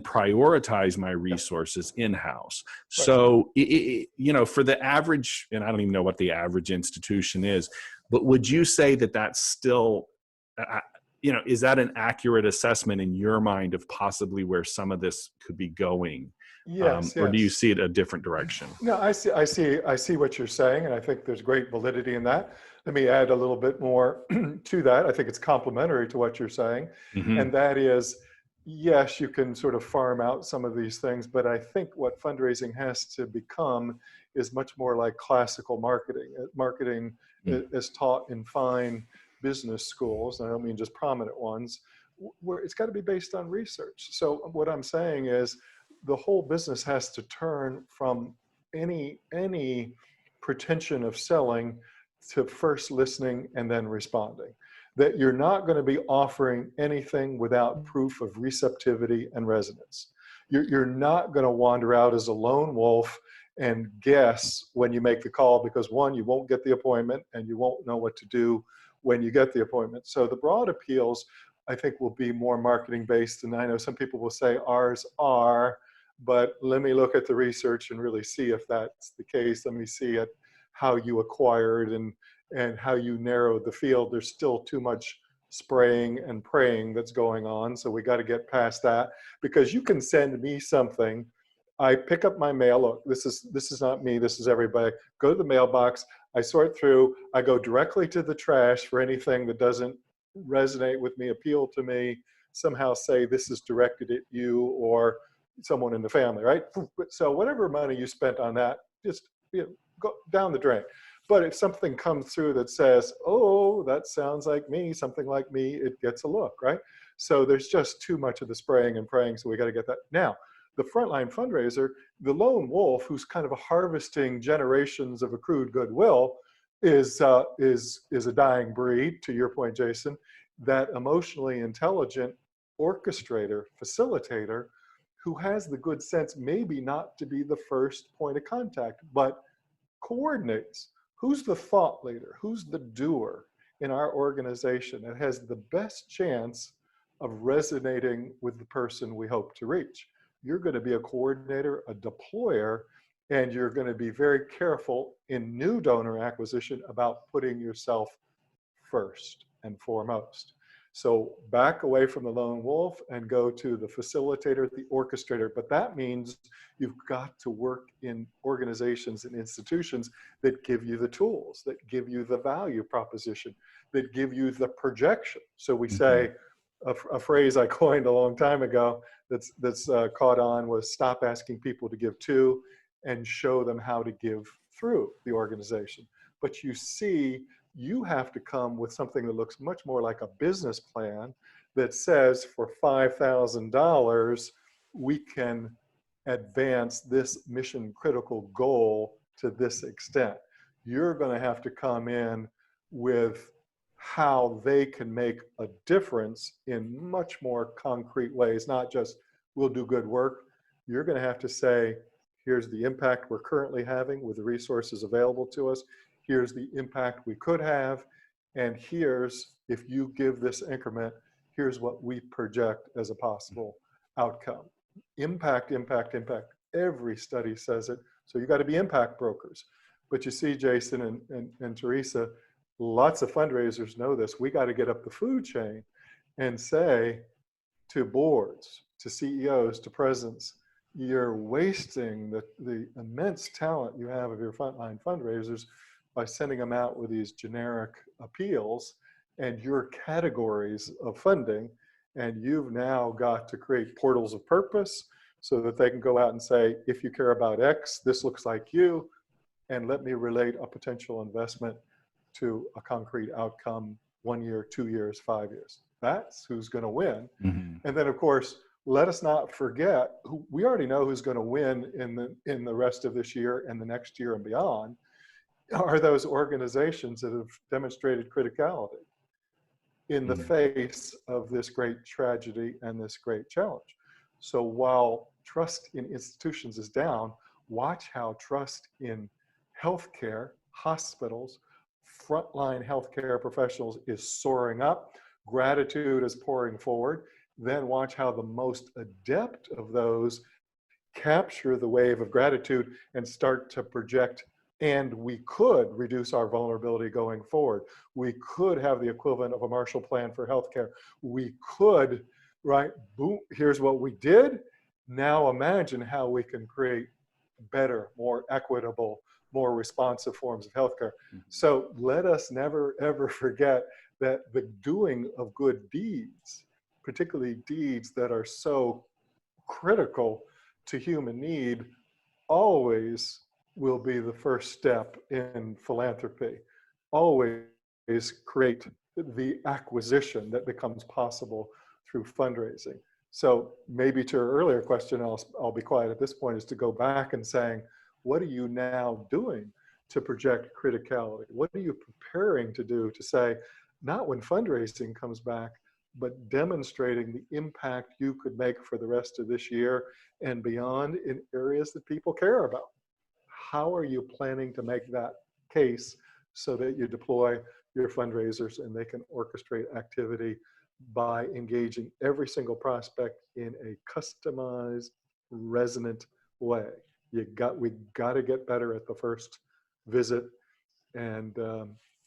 prioritize my resources in-house. Right. So, for the average, and I don't even know what the average institution is, but would you say that that's still, is that an accurate assessment in your mind of possibly where some of this could be going Yes, Or do you yes. see it a different direction? No, I see what you're saying, and I think there's great validity in that. Let me add a little bit more to that. I think it's complementary to what you're saying, Hmm. and that is, yes, you can sort of farm out some of these things, but I think what fundraising has to become is much more like classical marketing. Marketing is taught in fine business schools, and I don't mean just prominent ones, where it's got to be based on research. So what I'm saying is, the whole business has to turn from any pretension of selling to first listening and then responding. That you're not going to be offering anything without proof of receptivity and resonance. You're not going to wander out as a lone wolf and guess when you make the call, because one, you won't get the appointment and you won't know what to do when you get the appointment. So the broad appeals, I think, will be more marketing based. And I know some people will say ours are, but let me look at the research and really see if that's the case. Let me see at how you acquired and how you narrowed the field. There's still too much spraying and praying that's going on. So we got to get past that, because you can send me something. I pick up my mail. Look, this is not me. This is everybody. Go to the mailbox. I sort through. I go directly to the trash for anything that doesn't resonate with me, appeal to me, somehow say this is directed at you or someone in the family, right? So whatever money you spent on that, just go down the drain. But if something comes through that says, oh, that sounds like me, something like me, it gets a look, right? So there's just too much of the spraying and praying, so we got to get that. Now, the frontline fundraiser, the lone wolf who's kind of harvesting generations of accrued goodwill, is a dying breed, to your point, Jason. That emotionally intelligent orchestrator, facilitator, who has the good sense maybe not to be the first point of contact, but coordinates. Who's the thought leader? Who's the doer in our organization that has the best chance of resonating with the person we hope to reach? You're going to be a coordinator, a deployer, and you're going to be very careful in new donor acquisition about putting yourself first and foremost. So back away from the lone wolf and go to the facilitator, the orchestrator. But that means you've got to work in organizations and institutions that give you the tools, that give you the value proposition, that give you the projection. So we say, a phrase I coined a long time ago that's caught on was, stop asking people to give to and show them how to give through the organization. But you see, you have to come with something that looks much more like a business plan that says, for $5,000, we can advance this mission critical goal to this extent. You're going to have to come in with how they can make a difference in much more concrete ways, not just, we'll do good work. You're going to have to say, here's the impact we're currently having with the resources available to us. Here's the impact we could have. And here's, if you give this increment, here's what we project as a possible outcome. Impact, impact, impact. Every study says it. So you got to be impact brokers. But you see, Jason and Theresa, lots of fundraisers know this. We got to get up the food chain and say to boards, to CEOs, to presidents, you're wasting the immense talent you have of your frontline fundraisers by sending them out with these generic appeals and your categories of funding. And you've now got to create portals of purpose so that they can go out and say, if you care about X, this looks like you, and let me relate a potential investment to a concrete outcome, 1 year, 2 years, 5 years. That's who's going to win. And then, of course, let us not forget, we already know who's going to win in the rest of this year and the next year and beyond, are those organizations that have demonstrated criticality in the face of this great tragedy and this great challenge. So while trust in institutions is down, watch how trust in healthcare, hospitals, frontline healthcare professionals is soaring up. Gratitude is pouring forward. Then watch how the most adept of those capture the wave of gratitude and start to project, and we could reduce our vulnerability going forward. We could have the equivalent of a Marshall Plan for healthcare. We could, right, boom, here's what we did, Now imagine how we can create better, more equitable, more responsive forms of healthcare. So let us never, ever forget that the doing of good deeds, particularly deeds that are so critical to human need, always will be the first step in philanthropy. Always create the acquisition that becomes possible through fundraising. So maybe to your earlier question, I'll be quiet at this point, is to go back and saying, what are you now doing to project criticality? What are you preparing to do to say, not when fundraising comes back, but demonstrating the impact you could make for the rest of this year and beyond in areas that people care about? How are you planning to make that case so that you deploy your fundraisers and they can orchestrate activity by engaging every single prospect in a customized, resonant way? We got to get better at the first visit and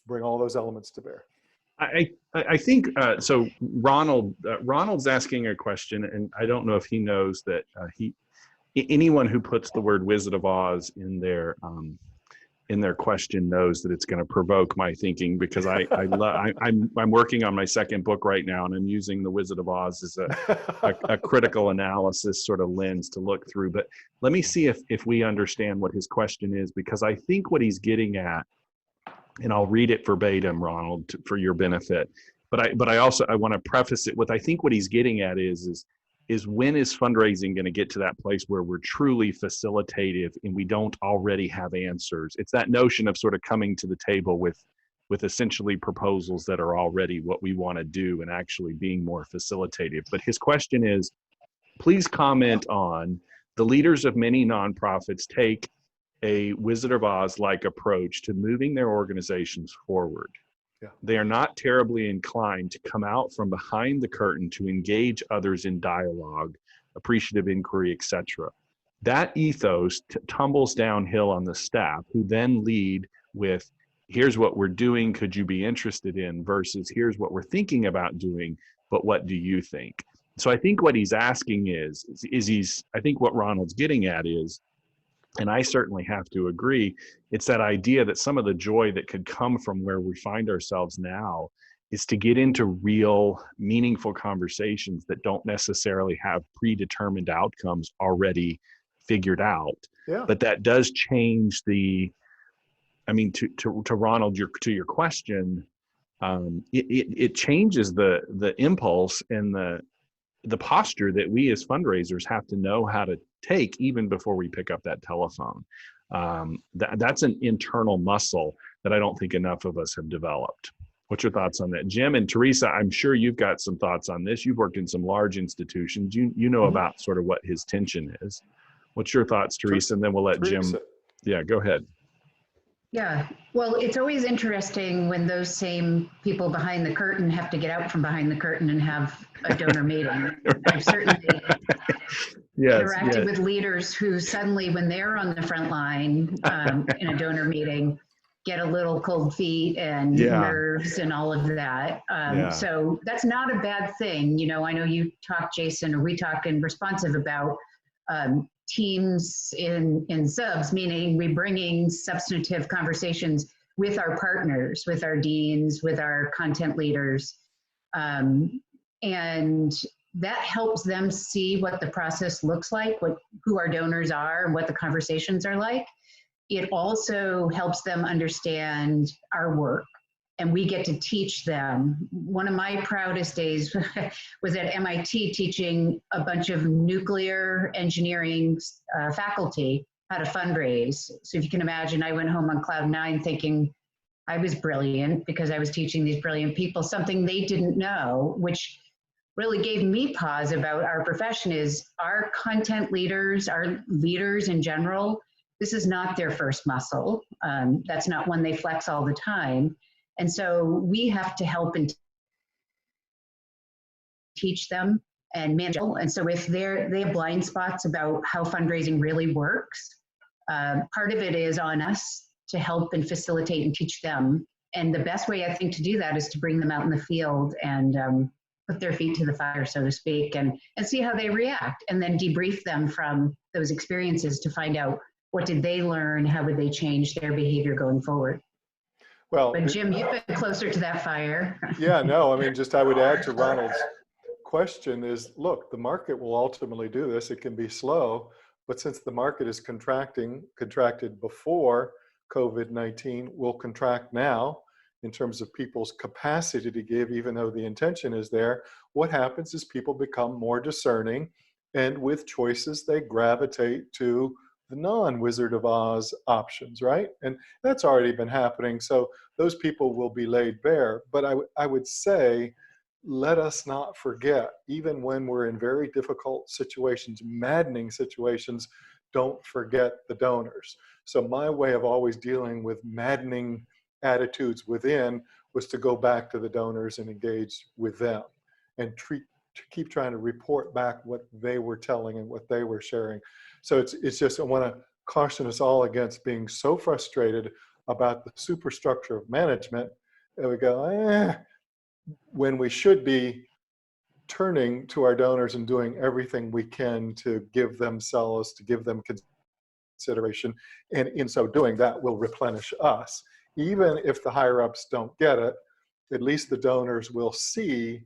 bring all those elements to bear. I think so. Ronald's asking a question, and I don't know if he knows that anyone who puts the word Wizard of Oz in their question knows that it's going to provoke my thinking, because I'm working on my second book right now, and I'm using the Wizard of Oz as a critical analysis sort of lens to look through. But let me see if we understand what his question is, because I think what he's getting at, and I'll read it verbatim, Ronald, for your benefit. But I also want to preface it with, I think what he's getting at is when is fundraising going to get to that place where we're truly facilitative and we don't already have answers? It's that notion of sort of coming to the table with essentially proposals that are already what we want to do and actually being more facilitative. But his question is, please comment on the leaders of many nonprofits take a Wizard of Oz-like approach to moving their organizations forward. Yeah. They are not terribly inclined to come out from behind the curtain to engage others in dialogue, appreciative inquiry, etc. That ethos tumbles downhill on the staff, who then lead with, here's what we're doing, could you be interested in, versus here's what we're thinking about doing, but what do you think? So I think what he's asking I think what Ronald's getting at is, and I certainly have to agree, it's that idea that some of the joy that could come from where we find ourselves now is to get into real, meaningful conversations that don't necessarily have predetermined outcomes already figured out. Yeah. But that does change to Ronald, to your question, it changes the impulse and the posture that we as fundraisers have to know how to take even before we pick up that telephone. That's an internal muscle that I don't think enough of us have developed. What's your thoughts on that? Jim and Theresa, I'm sure you've got some thoughts on this. You've worked in some large institutions. You know about sort of what his tension is. What's your thoughts, Theresa? And then we'll let Theresa. Jim. Yeah, go ahead. Yeah, well, it's always interesting when those same people behind the curtain have to get out from behind the curtain and have a donor meeting. I've certainly interacted with leaders who suddenly, when they're on the front line in a donor meeting, get a little cold feet and nerves and all of that. So that's not a bad thing. You know, I know you talk, Jason, or we talk in Responsive about teams in subs, meaning we bringing substantive conversations with our partners, with our deans, with our content leaders. And that helps them see what the process looks like, who our donors are, and what the conversations are like. It also helps them understand our work, and we get to teach them. One of my proudest days was at MIT teaching a bunch of nuclear engineering faculty how to fundraise. So if you can imagine, I went home on cloud 9 thinking I was brilliant because I was teaching these brilliant people something they didn't know, which really gave me pause about our profession. Is our content leaders, our leaders in general, this is not their first muscle. That's not one they flex all the time. And so we have to help and teach them and manage. And so if they have blind spots about how fundraising really works, part of it is on us to help and facilitate and teach them. And the best way I think to do that is to bring them out in the field and put their feet to the fire, so to speak, and see how they react, and then debrief them from those experiences to find out what did they learn, how would they change their behavior going forward. Well, But Jim, you've been closer to that fire. yeah, no, I mean, just I would add to Ronald's question is, look, the market will ultimately do this. It can be slow, but since the market is contracted before COVID-19, will contract now in terms of people's capacity to give, even though the intention is there. What happens is people become more discerning, and with choices, they gravitate to the non-Wizard of Oz options, right? And that's already been happening. So those people will be laid bare. But I would say, let us not forget, even when we're in very difficult situations, maddening situations, don't forget the donors. So my way of always dealing with maddening attitudes within was to go back to the donors and engage with them and keep trying to report back what they were telling and what they were sharing. So it's just, I want to caution us all against being so frustrated about the superstructure of management that we go, when we should be turning to our donors and doing everything we can to give themselves, to give them consideration. And in so doing, that will replenish us. Even if the higher ups don't get it, at least the donors will see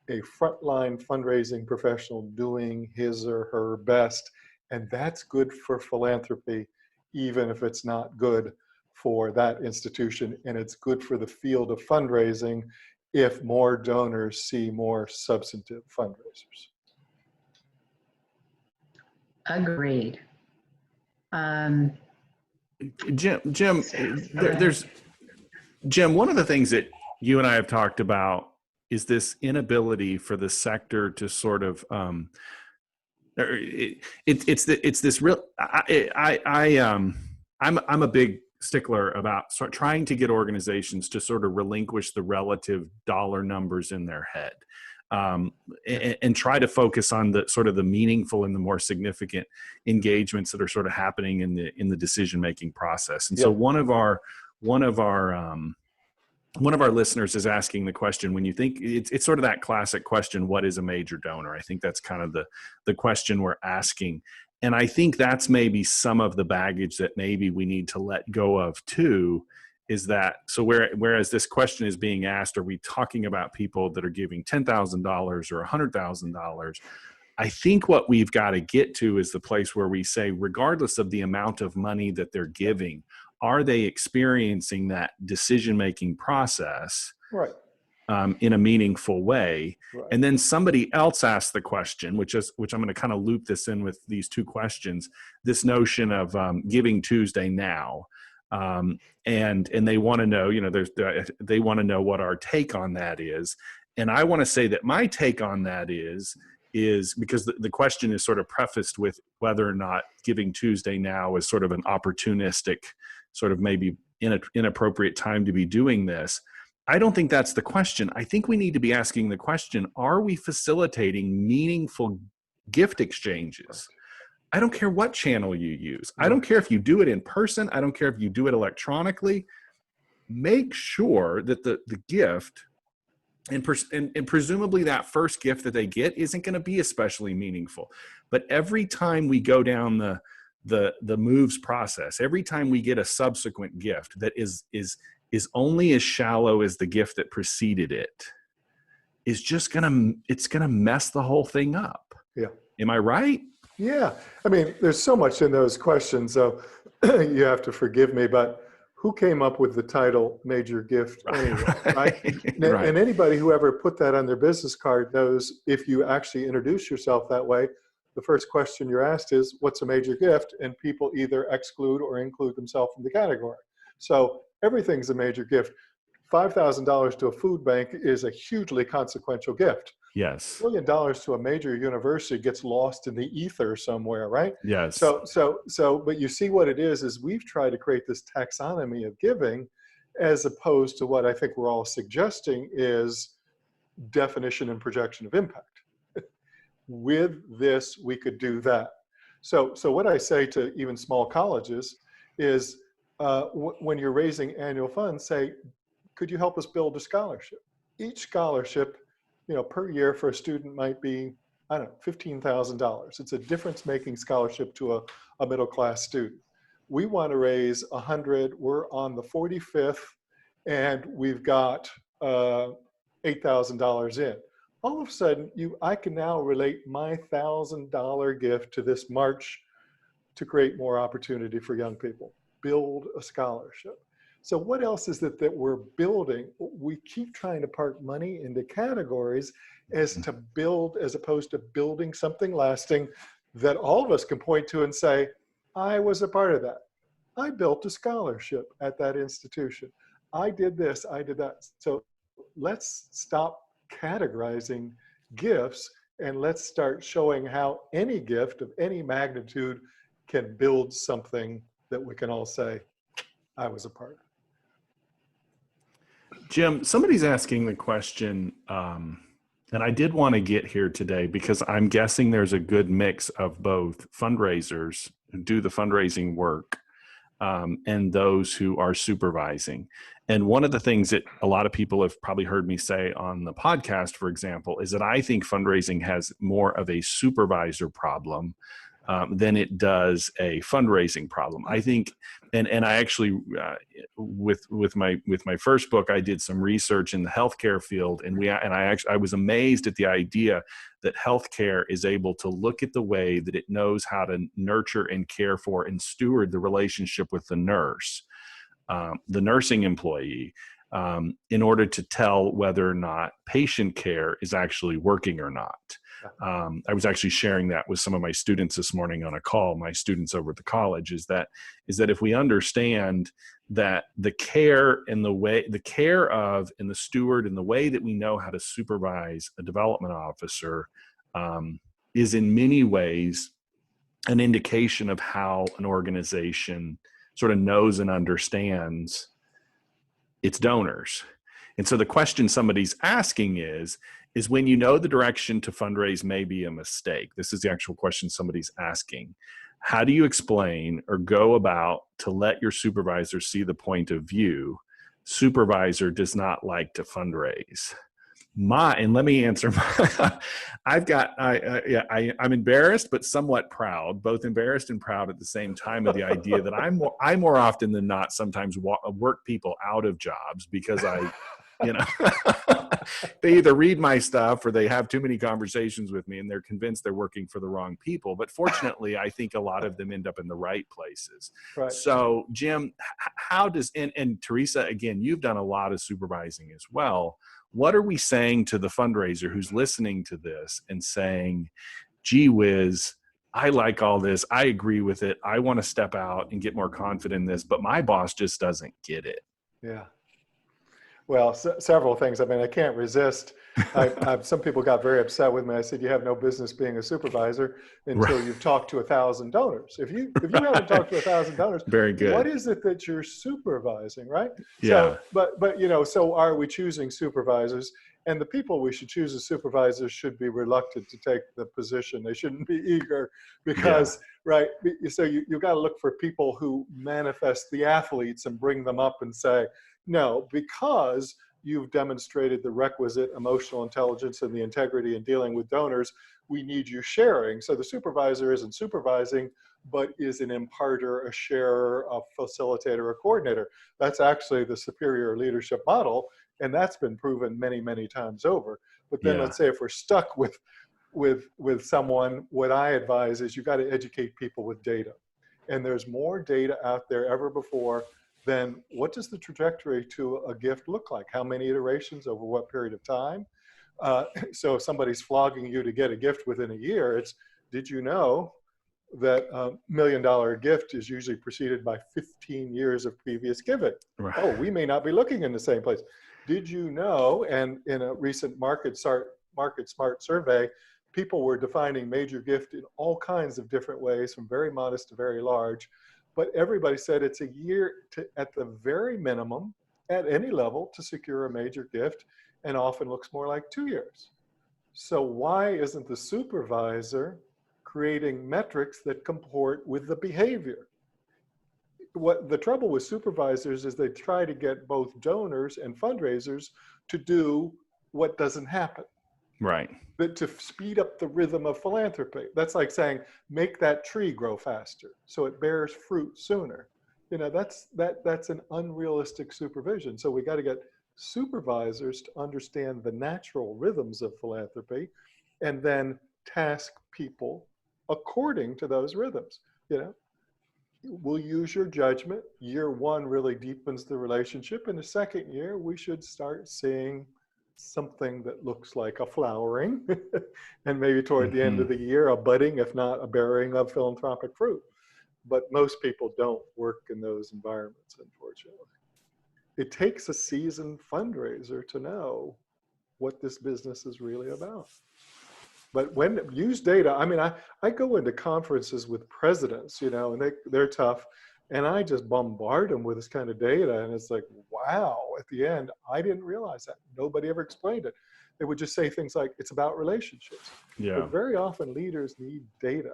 a frontline fundraising professional doing his or her best. And that's good for philanthropy, even if it's not good for that institution. And it's good for the field of fundraising if more donors see more substantive fundraisers. Agreed. Jim, Jim, one of the things that you and I have talked about is this inability for the sector to sort of, it's this real, I'm a big stickler about trying to get organizations to sort of relinquish the relative dollar numbers in their head, and try to focus on the sort of the meaningful and the more significant engagements that are sort of happening in the decision-making process. And so one of our listeners is asking the question, when you think it's sort of that classic question, what is a major donor? I think that's kind of the question we're asking. And I think that's maybe some of the baggage that maybe we need to let go of too, is that, so whereas this question is being asked, are we talking about people that are giving $10,000 or $100,000? I think what we've got to get to is the place where we say, regardless of the amount of money that they're giving, are they experiencing that decision-making process Right. In a meaningful way? Right. And then somebody else asked the question, which I'm going to kind of loop this in with these two questions, this notion of Giving Tuesday now. And they want to know, they want to know what our take on that is. And I want to say that my take on that is because the question is sort of prefaced with whether or not Giving Tuesday now is sort of an opportunistic, sort of maybe inappropriate time to be doing this. I don't think that's the question. I think we need to be asking the question, are we facilitating meaningful gift exchanges? I don't care what channel you use. I don't care if you do it in person. I don't care if you do it electronically. Make sure that the gift, and presumably that first gift that they get isn't going to be especially meaningful. But every time we go down the moves process, every time we get a subsequent gift that is only as shallow as the gift that preceded it, is just it's gonna mess the whole thing up. Yeah. Am I right? Yeah. I mean, there's so much in those questions, so you have to forgive me, but who came up with the title Major Gift anyway, right? Right. And anybody who ever put that on their business card knows if you actually introduce yourself that way, the first question you're asked is, what's a major gift? And people either exclude or include themselves in the category. So everything's a major gift. $5,000 to a food bank is a hugely consequential gift. Yes. $1 million to a major university gets lost in the ether somewhere, right? Yes. So, but you see what it is we've tried to create this taxonomy of giving, as opposed to what I think we're all suggesting is definition and projection of impact. With this, we could do that. So what I say to even small colleges is, when you're raising annual funds, say, could you help us build a scholarship? Each scholarship per year for a student might be, I don't know, $15,000. It's a difference-making scholarship to a middle-class student. We want to raise 100. We're on the 45th, and we've got $8,000 in. All of a sudden, I can now relate my $1,000 gift to this march to create more opportunity for young people, build a scholarship. So what else is it that we're building? We keep trying to park money into categories as to build, as opposed to building something lasting that all of us can point to and say, I was a part of that. I built a scholarship at that institution. I did this, I did that. So let's stop categorizing gifts and let's start showing how any gift of any magnitude can build something that we can all say, I was a part of. Jim, somebody's asking the question, and I did want to get here today because I'm guessing there's a good mix of both fundraisers who do the fundraising work and those who are supervising. And one of the things that a lot of people have probably heard me say on the podcast, for example, is that I think fundraising has more of a supervisor problem than it does a fundraising problem. I think, and I actually, with my first book, I did some research in the healthcare field, and I was amazed at the idea that healthcare is able to look at the way that it knows how to nurture and care for and steward the relationship with the nurse, the nursing employee, in order to tell whether or not patient care is actually working or not. I was actually sharing that with some of my students this morning on a call, my students over at the college, is that if we understand that the care and the care of and the steward and the way that we know how to supervise a development officer is in many ways an indication of how an organization sort of knows and understands its donors. And so the question somebody's asking is when you know the direction to fundraise may be a mistake, this is the actual question somebody's asking, how do you explain or go about to let your supervisor see the point of view? Supervisor does not like to fundraise. And let me answer. I'm embarrassed, but somewhat proud, both embarrassed and proud at the same time of the idea that I more often than not sometimes work people out of jobs because they either read my stuff or they have too many conversations with me and they're convinced they're working for the wrong people. But fortunately, I think a lot of them end up in the right places. Right. So Jim, how does, and Theresa, again, you've done a lot of supervising as well. What are we saying to the fundraiser who's listening to this and saying, gee whiz, I like all this. I agree with it. I want to step out and get more confident in this, but my boss just doesn't get it. Yeah. Well, several things. I mean, I can't resist. Some people got very upset with me. I said, you have no business being a supervisor until you've talked to 1,000 donors. If you haven't talked to 1,000 donors, very good. What is it that you're supervising, right? Yeah. So, but so are we choosing supervisors? And the people we should choose as supervisors should be reluctant to take the position. They shouldn't be eager because, right? So you've got to look for people who manifest the athletes and bring them up and say, no, because you've demonstrated the requisite emotional intelligence and the integrity in dealing with donors, we need you sharing. So the supervisor isn't supervising, but is an imparter, a sharer, a facilitator, a coordinator. That's actually the superior leadership model. And that's been proven many, many times over. But then let's say if we're stuck with someone, what I advise is you got to educate people with data. And there's more data out there ever before. Then what does the trajectory to a gift look like? How many iterations over what period of time? So if somebody's flogging you to get a gift within a year, did you know that $1 million gift is usually preceded by 15 years of previous giving? Right. Oh, we may not be looking in the same place. Did you know, and in a recent Market Smart survey, people were defining major gift in all kinds of different ways, from very modest to very large. But everybody said it's a year at the very minimum, at any level, to secure a major gift, and often looks more like 2 years. So why isn't the supervisor creating metrics that comport with the behavior? What the trouble with supervisors is they try to get both donors and fundraisers to do what doesn't happen. Right. But to speed up the rhythm of philanthropy. That's like saying, make that tree grow faster so it bears fruit sooner. You know, that's an unrealistic supervision. So we got to get supervisors to understand the natural rhythms of philanthropy and then task people according to those rhythms. You know, we'll use your judgment. Year one really deepens the relationship. In the second year, we should start seeing something that looks like a flowering and maybe toward the end of the year, a budding, if not a bearing of philanthropic fruit. But most people don't work in those environments, unfortunately. It takes a seasoned fundraiser to know what this business is really about. But when use data, I mean, I go into conferences with presidents, you know, and they're tough. And I just bombard them with this kind of data. And it's like, wow, at the end, I didn't realize that. Nobody ever explained it. They would just say things like, it's about relationships. Yeah. But very often leaders need data.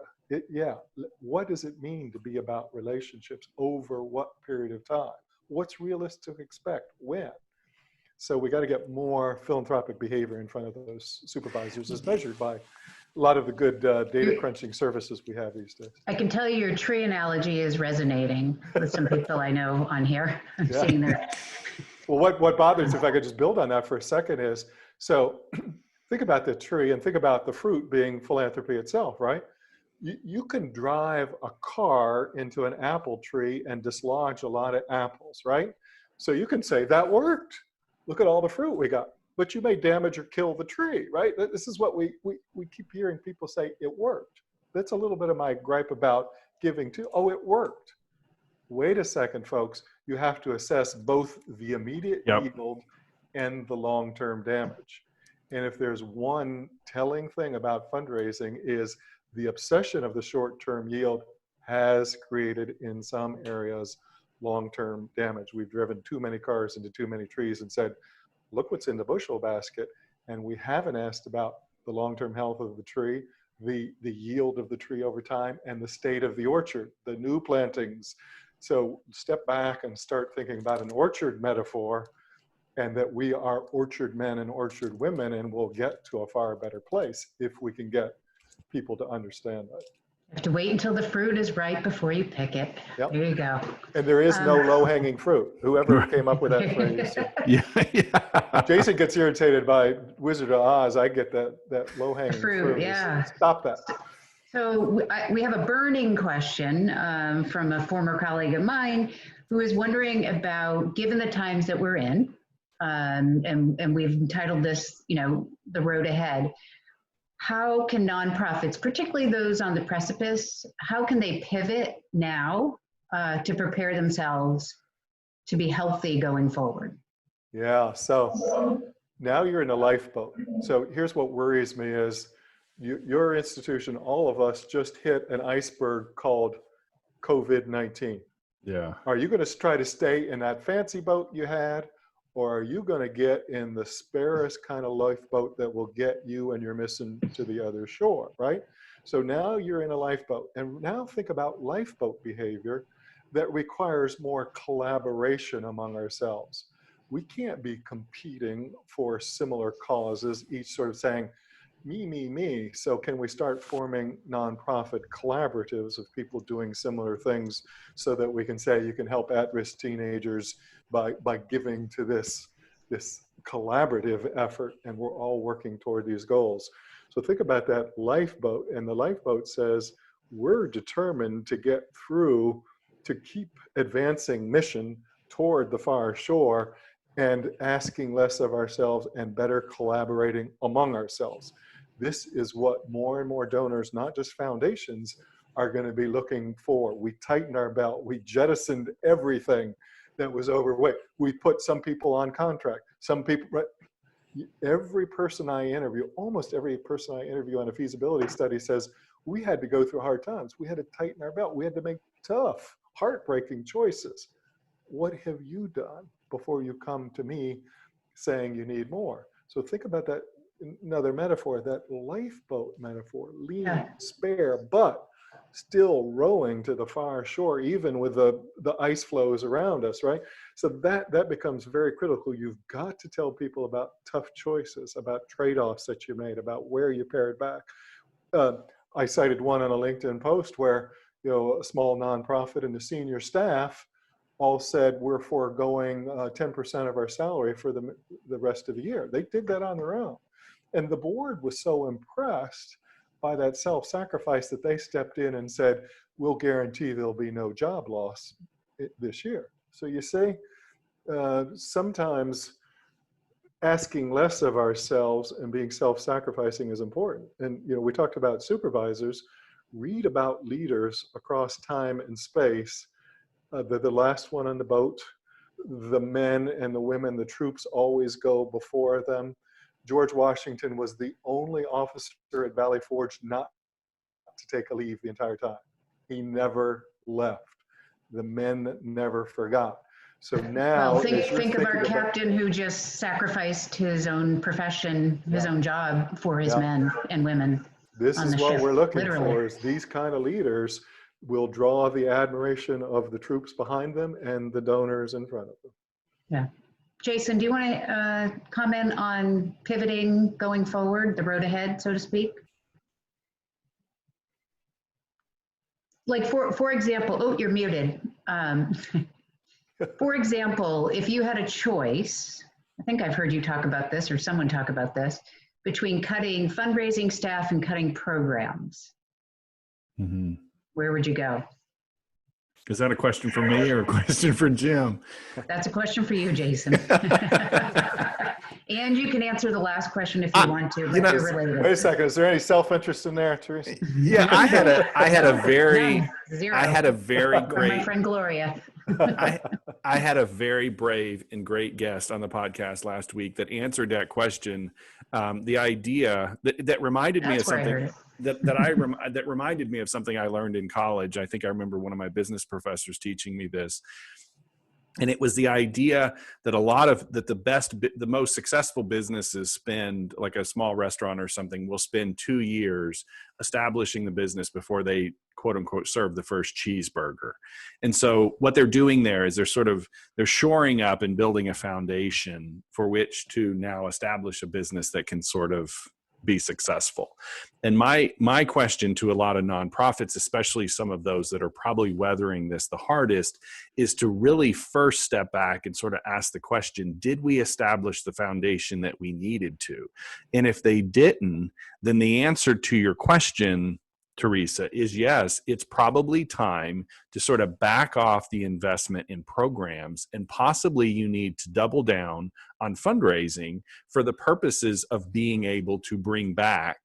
What does it mean to be about relationships over what period of time? What's realistic to expect? When? So we got to get more philanthropic behavior in front of those supervisors as measured by a lot of the good data crunching services we have these days. I can tell you your tree analogy is resonating with some people I know on here. I'm seeing that. Well, what bothers, if I could just build on that for a second, is, so think about the tree and think about the fruit being philanthropy itself, right? You can drive a car into an apple tree and dislodge a lot of apples, right? So you can say, that worked. Look at all the fruit we got. But you may damage or kill the tree, right? This is what we keep hearing people say, it worked. That's a little bit of my gripe about giving too. Oh, it worked. Wait a second, folks. You have to assess both the immediate yield and the long-term damage. And if there's one telling thing about fundraising is the obsession of the short-term yield has created in some areas long-term damage. We've driven too many cars into too many trees and said, look what's in the bushel basket. And we haven't asked about the long-term health of the tree, the yield of the tree over time, and the state of the orchard, the new plantings. So step back and start thinking about an orchard metaphor, and that we are orchard men and orchard women, and we'll get to a far better place if we can get people to understand that. You have to wait until the fruit is ripe before you pick it. Yep. There you go. And there is no low-hanging fruit. Whoever came up with that phrase. Yeah. Jason gets irritated by Wizard of Oz. I get that low-hanging fruit. Yeah. Stop that. So we have a burning question from a former colleague of mine who is wondering about, given the times that we're in, and we've entitled this, you know, The Road Ahead, how can nonprofits, particularly those on the precipice, how can they pivot now to prepare themselves to be healthy going forward? Yeah, so now you're in a lifeboat. So here's what worries me is your institution, all of us just hit an iceberg called COVID-19. Yeah. Are you going to try to stay in that fancy boat you had? Or are you going to get in the sparest kind of lifeboat that will get you and your mission to the other shore, right? So now you're in a lifeboat. And now think about lifeboat behavior that requires more collaboration among ourselves. We can't be competing for similar causes, each sort of saying, me, me, me. So can we start forming nonprofit collaboratives of people doing similar things so that we can say you can help at-risk teenagers by giving to this collaborative effort, and we're all working toward these goals. So think about that lifeboat, and the lifeboat says we're determined to get through, to keep advancing mission toward the far shore and asking less of ourselves and better collaborating among ourselves. This is what more and more donors, not just foundations, are going to be looking for. We tightened our belt. We jettisoned everything that was overweight. We put some people on contract. Some people, right? Every person I interview, almost every person I interview on a feasibility study says, we had to go through hard times. We had to tighten our belt. We had to make tough, heartbreaking choices. What have you done before you come to me saying you need more? So think about that, another metaphor, that lifeboat metaphor, lean, spare, but still rowing to the far shore, even with the ice floes around us, right? So that becomes very critical. You've got to tell people about tough choices, about trade-offs that you made, about where you pared back. I cited one on a LinkedIn post where, a small nonprofit and the senior staff all said, we're foregoing 10% of our salary for the rest of the year. They did that on their own. And the board was so impressed by that self-sacrifice that they stepped in and said, we'll guarantee there'll be no job loss this year. So you see, sometimes asking less of ourselves and being self-sacrificing is important. And we talked about supervisors. Read about leaders across time and space. They're the last one on the boat. The men and the women, the troops always go before them. George Washington was the only officer at Valley Forge not to take a leave the entire time. He never left. The men never forgot. So now, well, think of our captain who just sacrificed his own profession, his own job for his men and women. This is what we're looking literally. for, is these kind of leaders will draw the admiration of the troops behind them and the donors in front of them. Yeah. Jason, do you want to comment on pivoting going forward, the road ahead, so to speak? Like for example, oh, you're muted. For example, if you had a choice, I think I've heard you talk about this or someone talk about this, between cutting fundraising staff and cutting programs, where would you go? Is that a question for me or a question for Jim? That's a question for you, Jason. And you can answer the last question if you want to, but you're related. Wait a second, is there any self-interest in there, Theresa? Yeah, I had a very great, my friend Gloria. I had a very brave and great guest on the podcast last week that answered that question. The idea that reminded me of something that reminded me of something I learned in college. I think I remember one of my business professors teaching me this. And it was the idea that the most successful businesses spend, like a small restaurant or something, will spend 2 years establishing the business before they quote unquote serve the first cheeseburger. And so what they're doing there is they're shoring up and building a foundation for which to now establish a business that can sort of be successful. And my question to a lot of nonprofits, especially some of those that are probably weathering this the hardest, is to really first step back and sort of ask the question, did we establish the foundation that we needed to? And if they didn't, then the answer to your question, Theresa, is yes, it's probably time to sort of back off the investment in programs, and possibly you need to double down on fundraising for the purposes of being able to bring back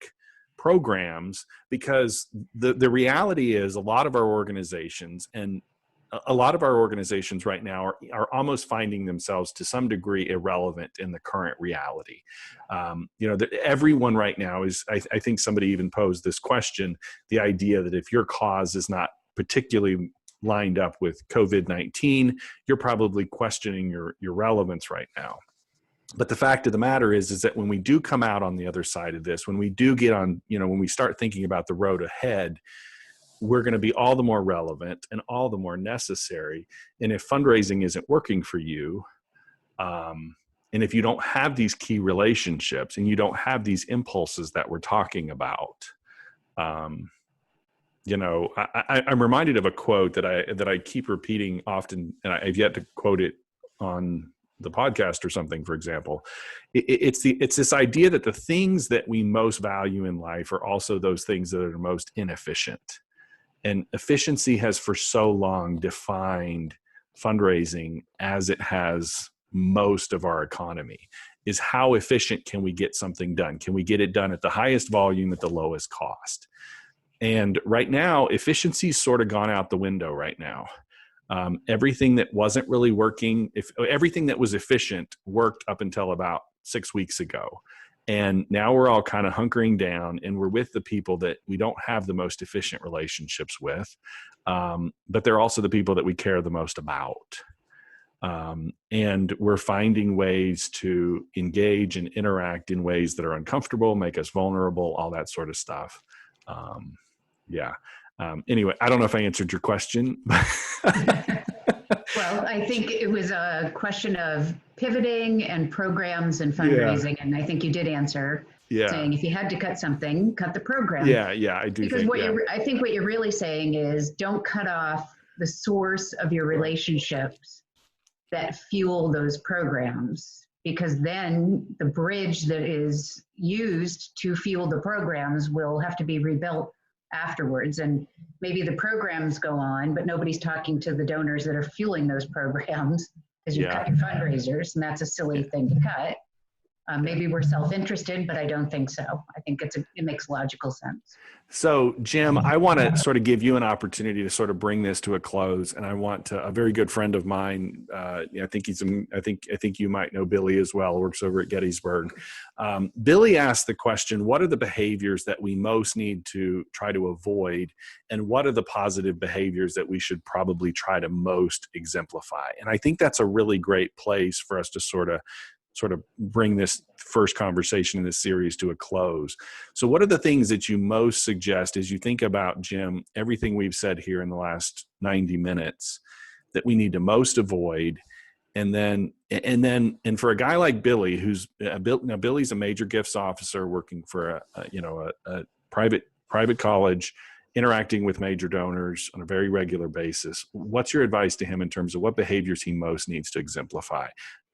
programs, because the reality is a lot of our organizations right now are almost finding themselves to some degree irrelevant in the current reality. Everyone right now is, I think somebody even posed this question, the idea that if your cause is not particularly lined up with COVID-19, you're probably questioning your relevance right now. But the fact of the matter is that when we do come out on the other side of this, when we do get on, when we start thinking about the road ahead, we're going to be all the more relevant and all the more necessary. And if fundraising isn't working for you, and if you don't have these key relationships and you don't have these impulses that we're talking about, I'm reminded of a quote that I keep repeating often, and I've yet to quote it on the podcast or something, for example. It's this idea that the things that we most value in life are also those things that are the most inefficient. And efficiency has for so long defined fundraising as it has most of our economy, is how efficient can we get something done? Can we get it done at the highest volume at the lowest cost? And right now, efficiency's sort of gone out the window right now. Everything that wasn't really working, everything that was efficient worked up until about 6 weeks ago. And now we're all kind of hunkering down, and we're with the people that we don't have the most efficient relationships with, but they're also the people that we care the most about. And we're finding ways to engage and interact in ways that are uncomfortable, make us vulnerable, all that sort of stuff. Anyway, I don't know if I answered your question. Well, I think it was a question of pivoting and programs and fundraising, and I think you did answer, saying if you had to cut something, cut the program. Yeah, I do because think. I think what you're really saying is don't cut off the source of your relationships that fuel those programs, because then the bridge that is used to fuel the programs will have to be rebuilt afterwards. And maybe the programs go on, but nobody's talking to the donors that are fueling those programs, because you cut your fundraisers, and that's a silly thing to cut. Maybe we're self-interested, but I don't think so. I think it makes logical sense. So, Jim, I want to sort of give you an opportunity to sort of bring this to a close, and I want to, a very good friend of mine. I think I think you might know Billy as well. Works over at Gettysburg. Billy asked the question: what are the behaviors that we most need to try to avoid, and what are the positive behaviors that we should probably try to most exemplify? And I think that's a really great place for us to sort of bring this first conversation in this series to a close. So what are the things that you most suggest as you think about, Jim, everything we've said here in the last 90 minutes that we need to most avoid? And for a guy like Billy, who's now Billy's a major gifts officer working for a private college, interacting with major donors on a very regular basis. What's your advice to him in terms of what behaviors he most needs to exemplify?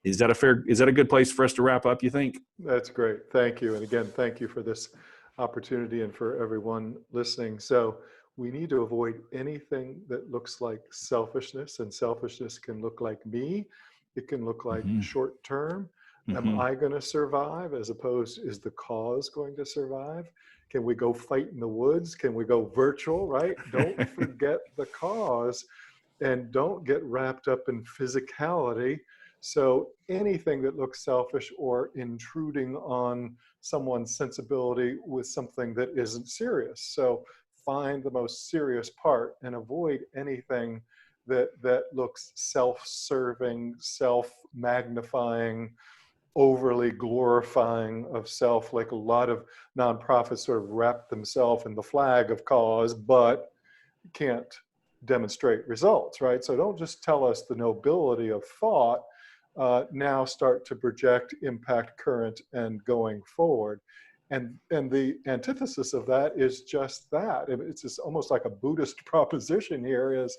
Is that a good place for us to wrap up, you think? That's great. Thank you. And again, thank you for this opportunity and for everyone listening. So we need to avoid anything that looks like selfishness, and selfishness can look like me. It can look like short term. Am I going to survive, as opposed, is the cause going to survive? Can we go fight in the woods? Can we go virtual, right? Don't forget the cause, and don't get wrapped up in physicality. So anything that looks selfish or intruding on someone's sensibility with something that isn't serious. So find the most serious part and avoid anything that looks self-serving, self-magnifying, overly glorifying of self, like a lot of nonprofits sort of wrap themselves in the flag of cause, but can't demonstrate results, right? So don't just tell us the nobility of thought, now start to project impact current and going forward. And the antithesis of that is just that. It's just almost like a Buddhist proposition here, is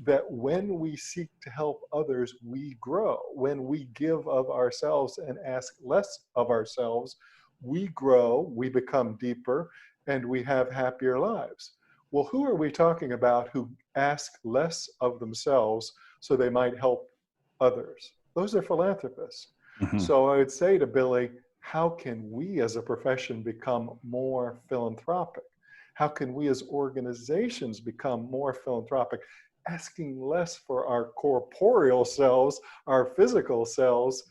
that when we seek to help others, we grow. When we give of ourselves and ask less of ourselves, we grow, we become deeper, and we have happier lives. Well, who are we talking about who ask less of themselves so they might help others? Those are philanthropists. So I would say to Billy, how can we as a profession become more philanthropic? How can we as organizations become more philanthropic? Asking less for our corporeal selves, our physical selves,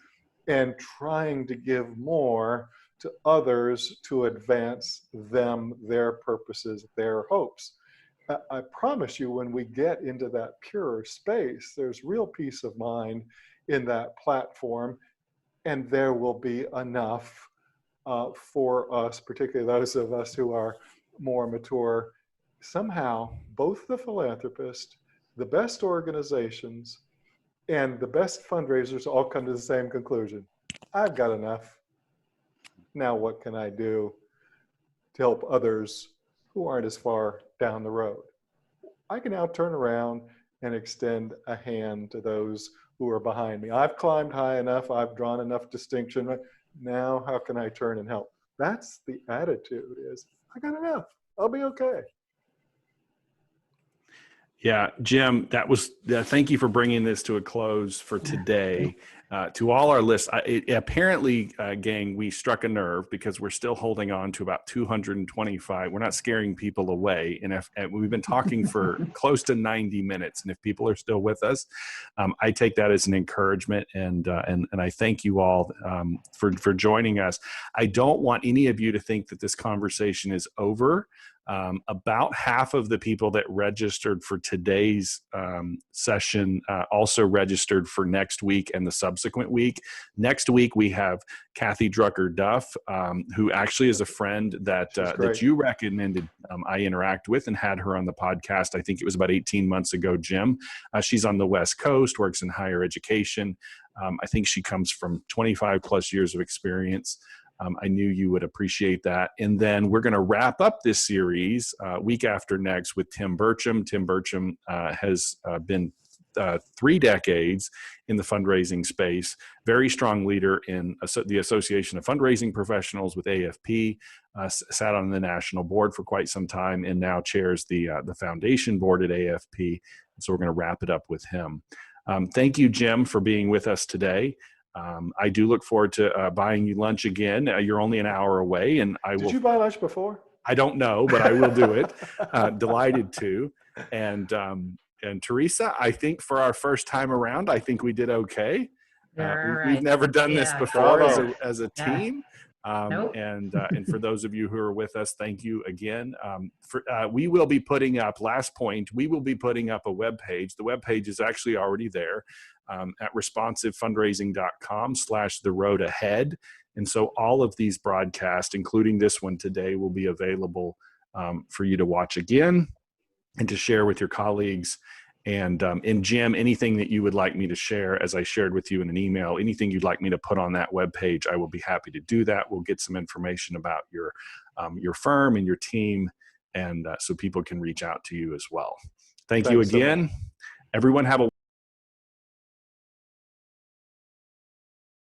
and trying to give more to others to advance them, their purposes, their hopes. I promise you, when we get into that purer space, there's real peace of mind in that platform, and there will be enough for us, particularly those of us who are more mature. Somehow, both the philanthropist, the best organizations, and the best fundraisers all come to the same conclusion. I've got enough. Now what can I do to help others who aren't as far down the road? I can now turn around and extend a hand to those who are behind me. I've climbed high enough. I've drawn enough distinction. Now how can I turn and help? That's the attitude, is I got enough. I'll be okay. Yeah, Jim, thank you for bringing this to a close for today. To all our listeners, apparently, gang, we struck a nerve because we're still holding on to about 225. We're not scaring people away. And we've been talking for close to 90 minutes. And if people are still with us, I take that as an encouragement. And I thank you all for joining us. I don't want any of you to think that this conversation is over. About half of the people that registered for today's session also registered for next week and the subsequent week. Next week, we have Kathy Drucquer Duff, who actually is a friend that you recommended I interact with, and had her on the podcast. I think it was about 18 months ago, Jim. She's on the West Coast, works in higher education. I think she comes from 25 plus years of experience. I knew you would appreciate that. And then we're going to wrap up this series week after next with Tim Burcham. Tim Burcham has been 3 decades in the fundraising space, very strong leader in the Association of Fundraising Professionals with AFP, sat on the national board for quite some time, and now chairs the foundation board at AFP. So we're going to wrap it up with him. Thank you, Jim, for being with us today. I do look forward to buying you lunch again. You're only an hour away, and I will. Did you buy lunch before? I don't know, but I will do it. Delighted to. And Theresa, I think for our first time around, I think we did okay. We've never done this before as a team. Nope. And for those of you who are with us, thank you again. We will be putting up, last point, we will be putting up a webpage. The webpage is actually already there at responsivefundraising.com/theroadahead. And so all of these broadcasts, including this one today, will be available for you to watch again and to share with your colleagues. And Jim, anything that you would like me to share, as I shared with you in an email, anything you'd like me to put on that webpage, I will be happy to do that. We'll get some information about your firm and your team, and so people can reach out to you as well. Thanks you again. So everyone have a